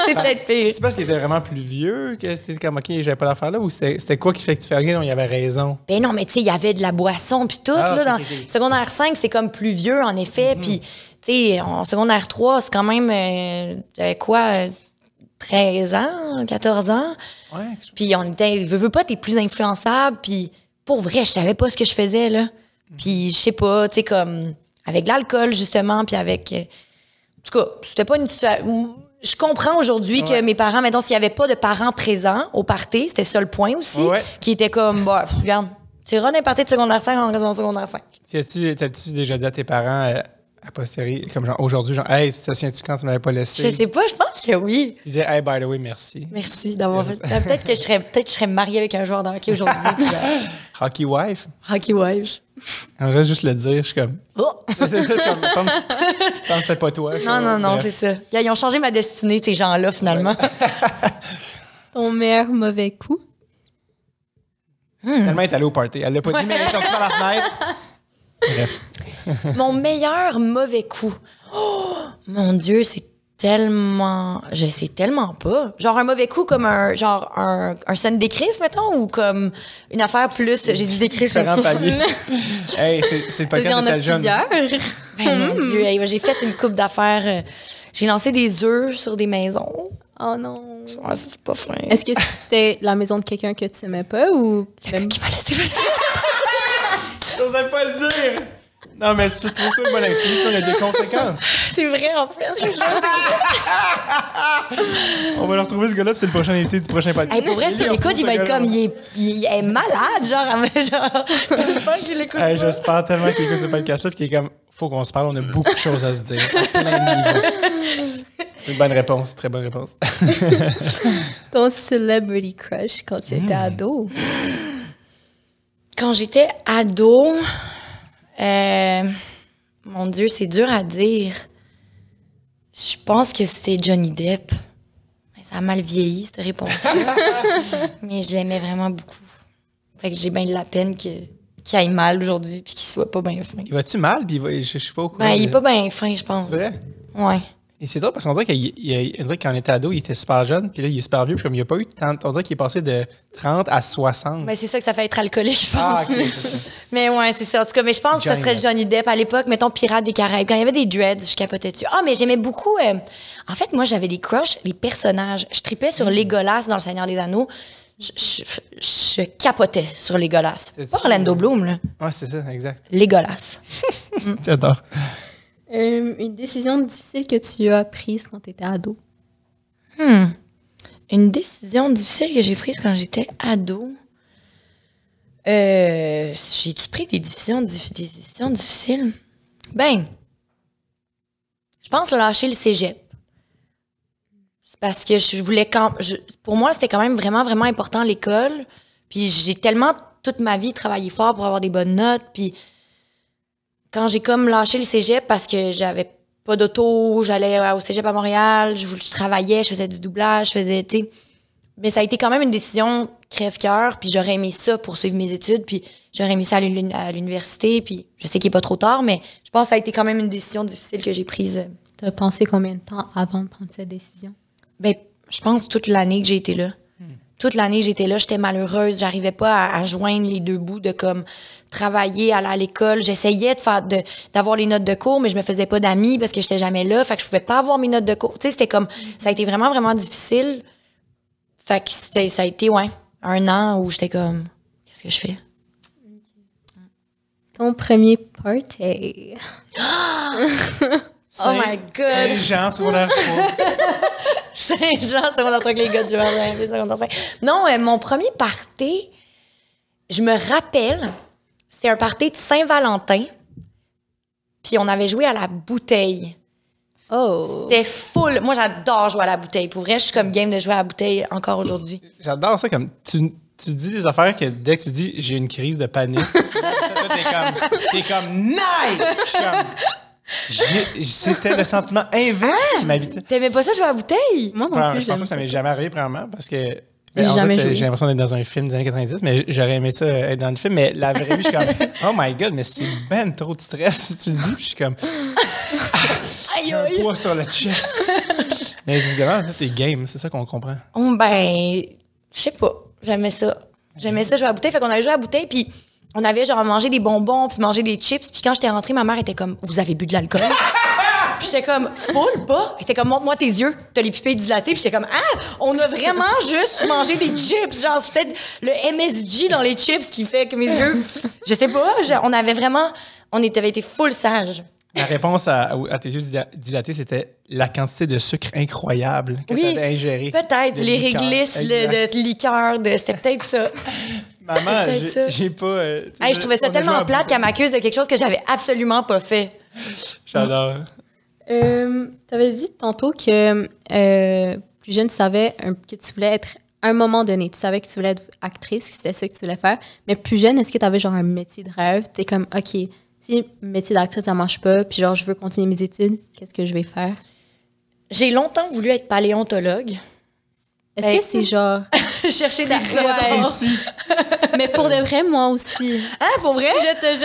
C'est peut-être pire. Tu penses qu'il était vraiment plus vieux? Que c'était comme, OK, j'avais pas l'affaire là? Ou c'était quoi qui fait que tu fais rien? Non, il avait raison. Ben non, mais tu sais, il y avait de la boisson puis tout. Là, dans secondaire 5, c'est comme plus vieux, en effet. Puis, tu sais, en secondaire 3, c'est quand même... j'avais quoi... 13 ans, 14 ans. Ouais. Puis on était, veux pas, t'es plus influençable. Puis pour vrai, je savais pas ce que je faisais, là. Puis je sais pas, tu sais, comme, avec l'alcool, justement, puis avec... en tout cas, c'était pas une situation... Je comprends aujourd'hui que mes parents, mettons, s'il y avait pas de parents présents au party, c'était ça le point aussi, qui était comme, bah, regarde, tu iras dans les parties de secondaire 5 en raison de secondaire 5. T'as-tu déjà dit à tes parents... à posteriori, comme genre aujourd'hui, genre, hey, ça souviens-tu quand tu m'avais pas laissé? Je sais pas, je pense que oui. Ils disaient, hey, by the way, merci. Merci d'avoir fait. Peut-être que je serais mariée avec un joueur de hockey aujourd'hui. Hockey wife? Hockey wife. On va juste le dire, je suis comme. Oh! C'est ça, je suis comme. Ça c'est pas toi. Non, c'est ça. Ils ont changé ma destinée, ces gens-là, finalement. Ton meilleur mauvais coup? Finalement, elle est allée au party. Elle l'a pas dit, mais elle est sortie par la fenêtre. Bref. Mon meilleur mauvais coup. Oh, mon Dieu, c'est tellement... Je sais tellement pas. Genre un mauvais coup comme un son des crises, mettons, ou comme une affaire plus... J'ai dit des crises. Différents paliers. Hey, c'est le podcast de ta jeune. Ben, mon Dieu, hey, j'ai fait une couple d'affaires. J'ai lancé des œufs sur des maisons. Oh non. Ouais, ça, c'est pas fin. Est-ce que c'était la maison de quelqu'un que tu aimais pas ou... Le gars qui m'a laissé passer. J'osais pas le dire. Non, mais tu trouves-toi une bonne excuse, il y a des conséquences. C'est vrai, en fait. On va le retrouver, ce gars-là, puis c'est le prochain été du prochain podcast. Hey, pour vrai, sur l'écoute, il va être comme... Il est malade, genre. Je pense qu'il l'écoute pas. J'espère tellement qu'il écoute ce podcast-là, puis qu'il est comme... Faut qu'on se parle, on a beaucoup de choses à se dire. À plein de niveaux. C'est une bonne réponse, très bonne réponse. Ton celebrity crush quand tu étais ado? Quand j'étais ado, mon Dieu, c'est dur à dire. Je pense que c'était Johnny Depp. Ça a mal vieilli, cette réponse-là. Mais je l'aimais vraiment beaucoup. Fait que j'ai bien de la peine qu'il aille mal aujourd'hui puis qu'il soit pas bien fin. Il va-tu mal? Puis je sais pas au courant. Ben, il est pas bien fin, je pense. C'est vrai? Ouais. Et c'est drôle parce qu'on dirait qu'on quand on était ado, il était super jeune, puis là, il est super vieux, puis comme il n'y a pas eu tant. On dirait qu'il est passé de 30 à 60. Ben, c'est ça que ça fait être alcoolique, je pense. Ah, OK, c'est ça. Mais ouais, c'est ça. En tout cas, mais je pense que ça serait Johnny Depp à l'époque, mettons Pirates des Caraïbes. Quand il y avait des dreads, je capotais dessus. Ah, mais j'aimais beaucoup. En fait, moi, j'avais des crushs, les personnages. Je tripais sur Legolas dans Le Seigneur des Anneaux. Je capotais sur Legolas. Pas Orlando Bloom, là. Ouais, c'est ça, exact. Legolas. J'adore. Une décision difficile que tu as prise quand tu étais ado? Une décision difficile que j'ai prise quand j'étais ado? J'ai-tu pris des décisions difficiles? Ben, je pense lâcher le cégep. C'est parce que je voulais pour moi, c'était quand même vraiment, vraiment important l'école. Puis j'ai tellement, toute ma vie, travaillé fort pour avoir des bonnes notes. Puis quand j'ai comme lâché le cégep parce que j'avais pas d'auto, j'allais au cégep à Montréal, je travaillais, je faisais du doublage, je faisais, tu sais. Mais ça a été quand même une décision crève-cœur, puis j'aurais aimé ça pour suivre mes études, puis j'aurais aimé ça à l'université, puis je sais qu'il est pas trop tard, mais je pense que ça a été quand même une décision difficile que j'ai prise. T'as pensé combien de temps avant de prendre cette décision? Ben, je pense toute l'année que j'ai été là. toute l'année, j'étais là, j'étais malheureuse. J'arrivais pas à joindre les deux bouts de comme travailler, aller à l'école. J'essayais d'avoir les notes de cours, mais je me faisais pas d'amis parce que j'étais jamais là. Fait que je pouvais pas avoir mes notes de cours. Tu sais, c'était comme, ça a été vraiment, vraiment difficile. Fait que ça a été, un an où j'étais comme, qu'est-ce que je fais? Ton premier party. Oh my God! Saint-Jean, c'est mon affaire. Saint-Jean, c'est mon truc, les gars du jardin. Non, mon premier party, je me rappelle, c'était un party de Saint-Valentin, puis on avait joué à la bouteille. Oh! C'était full. Moi, j'adore jouer à la bouteille. Pour vrai, je suis comme game de jouer à la bouteille encore aujourd'hui. J'adore ça, comme tu dis des affaires que dès que tu dis j'ai une crise de panique, t'es comme nice! Je suis comme. C'était le sentiment inverse qui m'habitait. T'aimais pas ça jouer à la bouteille? Moi non plus, Je pense que ça m'est jamais arrivé, premièrement, parce que. J'ai jamais joué. J'ai l'impression d'être dans un film des années 90, mais j'aurais aimé ça être dans le film. Mais la vraie vie, je suis comme, oh my God, mais c'est ben trop de stress, si tu le dis. Puis je suis comme, j'ai un poids sur le chest. Mais visiblement, t'es game, c'est ça qu'on comprend. Oh, ben, je sais pas. J'aimais ça. J'aimais ça jouer à la bouteille. Fait qu'on avait joué à la bouteille, puis on avait genre mangé des bonbons, puis mangé des chips. Puis quand j'étais rentrée, ma mère était comme, vous avez bu de l'alcool? Puis j'étais comme, full pas. Elle était comme, montre-moi tes yeux, t'as les pupilles dilatées. Puis j'étais comme, on a vraiment juste mangé des chips. Genre, c'est peut-être le MSG dans les chips qui fait que mes yeux. Je sais pas, on avait vraiment. On avait été full sage. La réponse à tes yeux dilatés, c'était la quantité de sucre incroyable que tu avais ingéré. Peut-être, les réglisses de liqueur, c'était peut-être ça. Maman, j'ai pas. Je trouvais ça tellement plate qu'elle m'accuse de quelque chose que j'avais absolument pas fait. J'adore. T'avais dit tantôt que plus jeune, tu savais que tu voulais être à un moment donné. Tu savais que tu voulais être actrice, que c'était ça que tu voulais faire. Mais plus jeune, est-ce que tu avais genre un métier de rêve? T'es comme, OK, si le métier d'actrice, ça marche pas, puis genre, je veux continuer mes études, qu'est-ce que je vais faire? J'ai longtemps voulu être paléontologue. Est-ce que c'est genre... chercher des dinosaures. Ici. Mais pour de vrai, moi aussi. Pour vrai?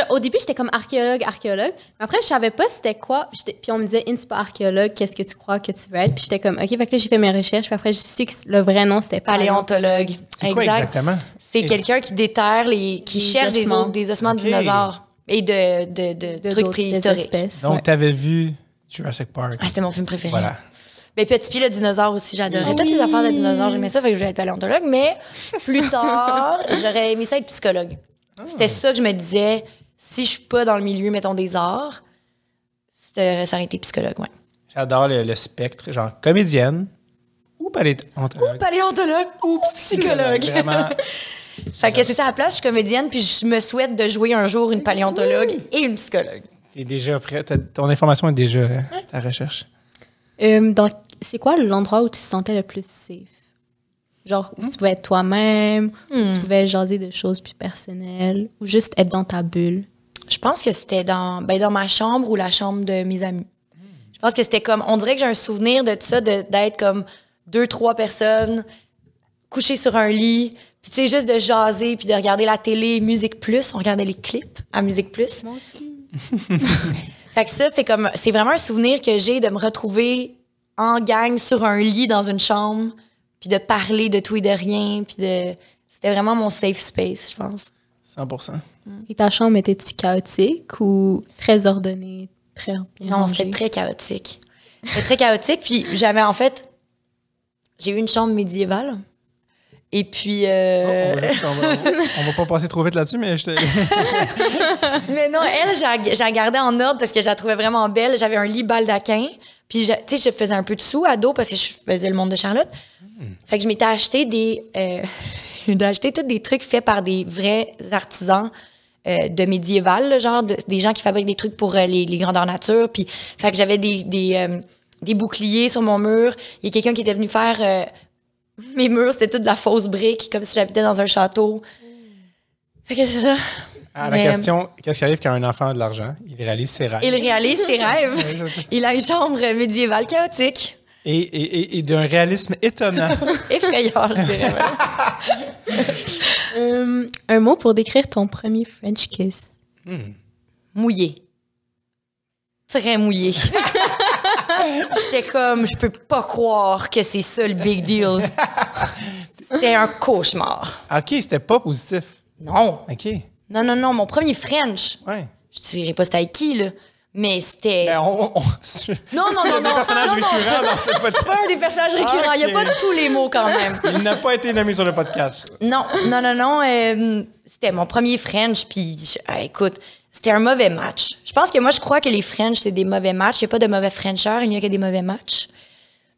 Au début, j'étais comme archéologue. Mais après, je savais pas c'était quoi. Puis on me disait, c'est pas archéologue, qu'est-ce que tu crois que tu veux être? Puis j'étais comme, OK, fait que là, j'ai fait mes recherches. Puis après, j'ai su que le vrai nom, c'était paléontologue. C'est quoi exactement? C'est quelqu'un qui déterre qui cherche des ossements de dinosaures et de trucs préhistoriques. Donc, t'avais vu Jurassic Park. C'était mon film préféré. Voilà. Mais Petit Pied le dinosaure aussi, j'adorais. Toutes les affaires de dinosaures, j'aimais ça, fait que je voulais être paléontologue. Mais plus tard, j'aurais aimé ça être psychologue. C'était ça que je me disais, si je suis pas dans le milieu, mettons, des arts, ça aurait été psychologue, ouais. J'adore le spectre, genre comédienne ou paléontologue. Ou psychologue. Vraiment. Fait que c'est ça à la place, je suis comédienne, puis je me souhaite de jouer un jour une paléontologue et une psychologue. T'es déjà prête, ton information est déjà ta recherche. C'est quoi l'endroit où tu te sentais le plus safe? Genre, où tu pouvais être toi-même, où tu pouvais jaser de choses plus personnelles, ou juste être dans ta bulle? Je pense que c'était dans ma chambre ou la chambre de mes amis. Je pense que c'était comme... On dirait que j'ai un souvenir de tout ça, d'être comme 2-3 personnes couchées sur un lit, puis tu sais, juste de jaser, puis de regarder la télé, Musique Plus. On regardait les clips à Musique Plus. Moi aussi. Fait que ça, c'est vraiment un souvenir que j'ai de me retrouver en gang sur un lit dans une chambre, puis de parler de tout et de rien, puis c'était vraiment mon safe space, je pense. 100%. Et ta chambre, était-tu chaotique ou très ordonnée, très bien Non, rangée? c'était très chaotique. C'était très chaotique, puis j'ai eu une chambre médiévale. Et puis... On va pas passer trop vite là-dessus, mais Mais non, elle, j'ai la gardée en ordre parce que je la trouvais vraiment belle. J'avais un lit baldaquin. Puis, tu sais, je faisais un peu de sous à dos parce que je faisais le monde de Charlotte. Fait que je m'étais acheté d'acheter tous des trucs faits par des vrais artisans de médiéval, là, genre des gens qui fabriquent des trucs pour les grandeurs nature. Puis, fait que j'avais des boucliers sur mon mur. Il y a quelqu'un qui était venu faire... mes murs, c'était toute de la fausse brique, comme si j'habitais dans un château. Fait que c'est ça. La question, qu'est-ce qui arrive quand un enfant a de l'argent? Il réalise ses rêves. Il réalise ses rêves. Il a une chambre médiévale chaotique. Et d'un réalisme étonnant. Effrayant, je dirais. Un mot pour décrire ton premier French kiss. Mouillé. Très mouillé. J'étais comme, je peux pas croire que c'est ça le big deal. C'était un cauchemar. OK, c'était pas positif. Non. OK. Non, mon premier French. Ouais. Je dirais pas c'était avec qui, là. Mais c'était... Ben, Non. Des personnages récurrents dans ce podcast. C'est pas un des personnages récurrents. Il y a pas tous les mots quand même. Il n'a pas été nommé sur le podcast. Non. C'était mon premier French, puis écoute, c'était un mauvais match. Je pense que moi, je crois que les French, c'est des mauvais matchs. Il n'y a pas de mauvais Frenchers, il n'y a que des mauvais matchs.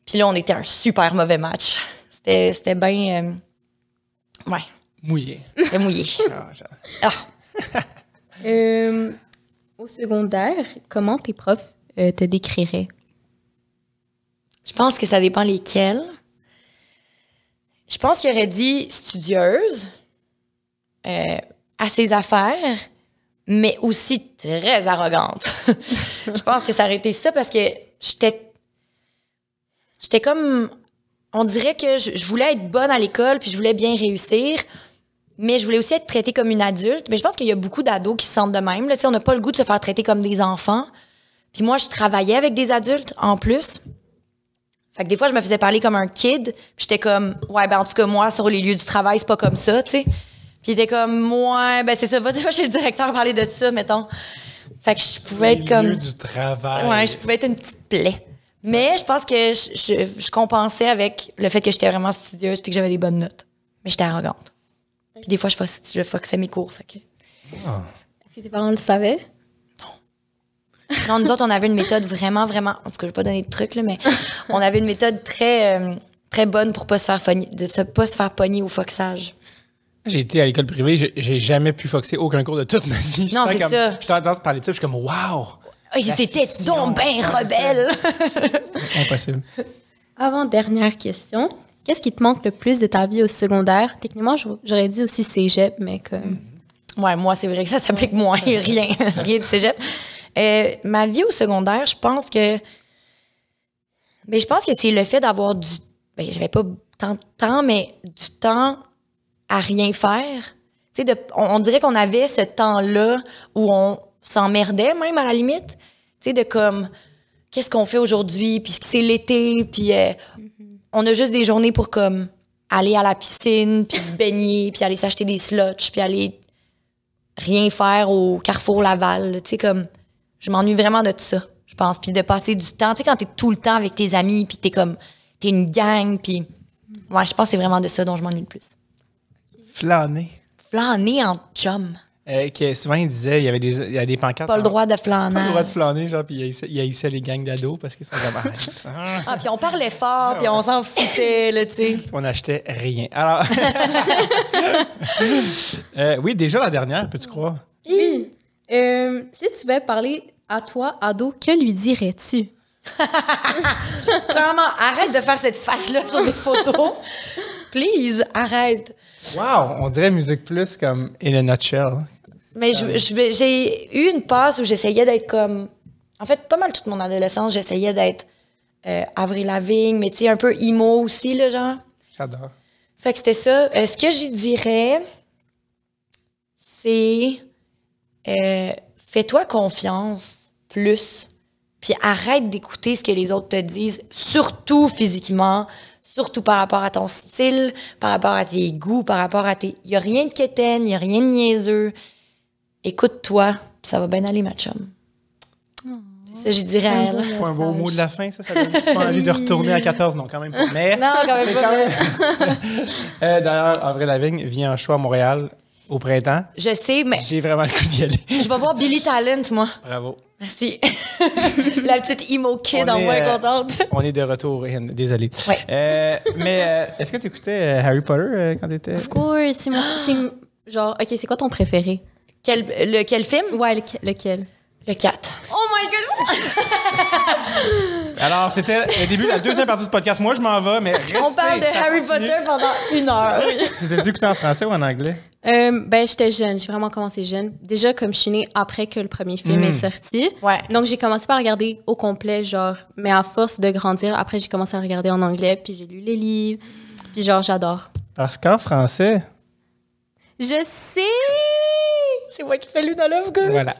Puis là, on était un super mauvais match. C'était bien... ouais. Mouillé. C'était mouillé. Ah. Au secondaire, comment tes profs te décriraient? Je pense que ça dépend lesquels. Je pense qu'il aurait dit studieuse, à ses affaires, mais aussi très arrogante. Je pense que ça aurait été ça parce que j'étais comme... On dirait que je voulais être bonne à l'école puis je voulais bien réussir, mais je voulais aussi être traitée comme une adulte. Mais je pense qu'il y a beaucoup d'ados qui se sentent de même. Là, on n'a pas le goût de se faire traiter comme des enfants. Puis moi, je travaillais avec des adultes en plus. Fait que des fois, je me faisais parler comme un kid. Puis j'étais comme, ouais, ben en tout cas, moi, sur les lieux du travail, c'est pas comme ça, tu sais. Puis il était comme, ouais, ben c'est ça. Va des fois chez le directeur parler de ça, mettons. Fait que je pouvais être comme... Les lieux du travail. Ouais, je pouvais être une petite plaie. Mais je pense que je compensais avec le fait que j'étais vraiment studieuse puis que j'avais des bonnes notes. Mais j'étais arrogante. Puis des fois, je foxais mes cours. Fait que... Est-ce que tes parents le savaient? Non, nous autres, on avait une méthode vraiment... En tout cas, je vais pas donner de trucs, là, mais on avait une méthode très, très bonne pour pas se faire pogner au foxage. J'ai été à l'école privée, j'ai jamais pu foxer aucun cours de toute ma vie. Non, c'est ça. Je t'entends parler de ça, je suis comme, wow! C'était donc ben rebelle! Impossible. Avant-dernière question. Qu'est-ce qui te manque le plus de ta vie au secondaire? Techniquement, j'aurais dit aussi cégep, mais comme... Ouais, moi, c'est vrai que ça s'applique moins. Rien du cégep. Ma vie au secondaire, je pense que c'est le fait d'avoir j'avais pas tant de temps, mais du temps à rien faire. Tu sais, on dirait qu'on avait ce temps-là où on s'emmerdait même à la limite. Tu sais, de comme, qu'est-ce qu'on fait aujourd'hui, puis c'est l'été, puis on a juste des journées pour comme aller à la piscine, puis se baigner, puis aller s'acheter des slushs, puis aller rien faire au Carrefour Laval. Tu sais, comme, je m'ennuie vraiment de tout ça, je pense. Puis de passer du temps, tu sais, quand t'es tout le temps avec tes amis, puis t'es une gang, puis... Ouais, je pense que c'est vraiment de ça dont je m'ennuie le plus. Flâner. Flâner en chum. Souvent, il disait, il y a des pancartes. Pas le droit de flâner. Pas le droit de flâner, genre, puis il haïssait les gangs d'ados parce que ça puis on parlait fort, puis on s'en foutait, là, tu sais. On n'achetait rien. Alors... oui, déjà la dernière, peux-tu croire? Oui. Si tu veux parler à toi, ado, que lui dirais-tu? Vraiment, arrête de faire cette face-là sur des photos. Please, arrête. Wow, on dirait Musique Plus comme in a nutshell. Mais j'ai eu une passe où j'essayais d'être comme... En fait, pas mal toute mon adolescence, j'essayais d'être Avril Lavigne, mais tu sais, un peu emo aussi, là, genre. J'adore. Fait que c'était ça. Ce que j'y dirais, c'est... fais-toi confiance plus, puis arrête d'écouter ce que les autres te disent, surtout physiquement, surtout par rapport à ton style, par rapport à tes goûts, par rapport à tes... Il n'y a rien de quétaine, il n'y a rien de niaiseux. Écoute-toi, puis ça va bien aller, ma chum. C'est ça, je dirais à elle. C'est pas un beau mot de la fin, ça donne pas envie de retourner à 14, non, quand même pas. Mais non, quand même pas. D'ailleurs, Avril Lavigne vient en show à Montréal au printemps. Je sais, mais... J'ai vraiment le coup d'y aller. Je vais voir Billy Talent, moi. Bravo. Merci. La petite emo kid en moi contente. On est de retour, Désolé. Ouais. Mais est-ce que tu écoutais Harry Potter quand tu étais... Of course. Genre, OK, c'est quoi ton préféré? Quel film? Ouais, lequel? Le 4. Oh my God! Alors, c'était le début de la deuxième partie du podcast. Moi, je m'en vais, mais restez. On parle de Harry Potter pendant 1 heure. Vous avez écouté en français ou en anglais? J'étais jeune. J'ai vraiment commencé jeune. Déjà, comme je suis née après que le premier film est sorti. Ouais. Donc, j'ai commencé par regarder au complet, genre, mais à force de grandir, après, j'ai commencé à regarder en anglais, puis j'ai lu les livres, puis genre, j'adore. Parce qu'en français... Je sais! c'est moi qui fais Luna Lovegood. Voilà.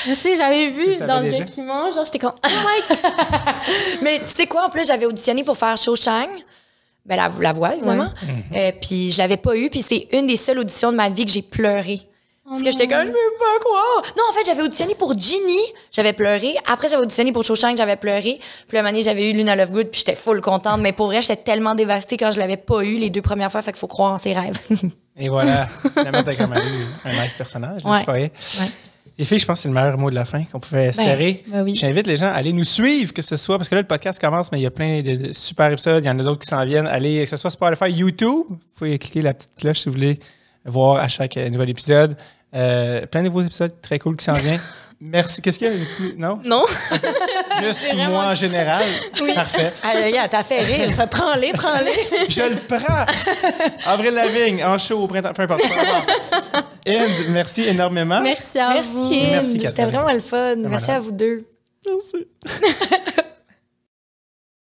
Je sais, j'avais vu Tu savais dans le déjà? document, genre, j'étais comme, oh my God! Mais tu sais quoi, en plus, j'avais auditionné pour faire Cho Chang. Ben, la voix, évidemment. Puis je l'avais pas eu, puis c'est une des seules auditions de ma vie que j'ai pleuré. Parce que j'étais comme, je peux pas croire. Non, en fait, j'avais auditionné pour Ginny, j'avais pleuré. Après, j'avais auditionné pour Cho Chang, j'avais pleuré. Puis à un moment donné, j'avais eu Luna Lovegood, puis j'étais full contente. Mais pour vrai, j'étais tellement dévastée quand je l'avais pas eu les 2 premières fois, fait qu'il faut croire en ses rêves. Et voilà. Finalement, t'as quand même eu un nice personnage. Là, Ouais. tu croyais. Ouais. Les filles, je pense que c'est le meilleur mot de la fin qu'on pouvait espérer. ben oui. J'invite les gens à aller nous suivre, que ce soit, parce que là, le podcast commence, mais il y a plein de super épisodes. Il y en a d'autres qui s'en viennent. Allez, que ce soit Spotify, YouTube. Vous pouvez cliquer la petite cloche si vous voulez voir à chaque nouvel épisode. Plein de nouveaux épisodes très cool qui s'en viennent. Merci. Qu'est-ce qu'il y a? Non? Non? Juste C'est vraiment- moi en général. Parfait. Ah, regarde, t'as fait rire. Prends-les. Je le prends. Avril Lavigne, en show au printemps, peu importe. Inde, merci énormément. Merci à vous. Merci. Merci, C'était Catherine. vraiment le fun. Voilà. Merci à vous deux. Merci.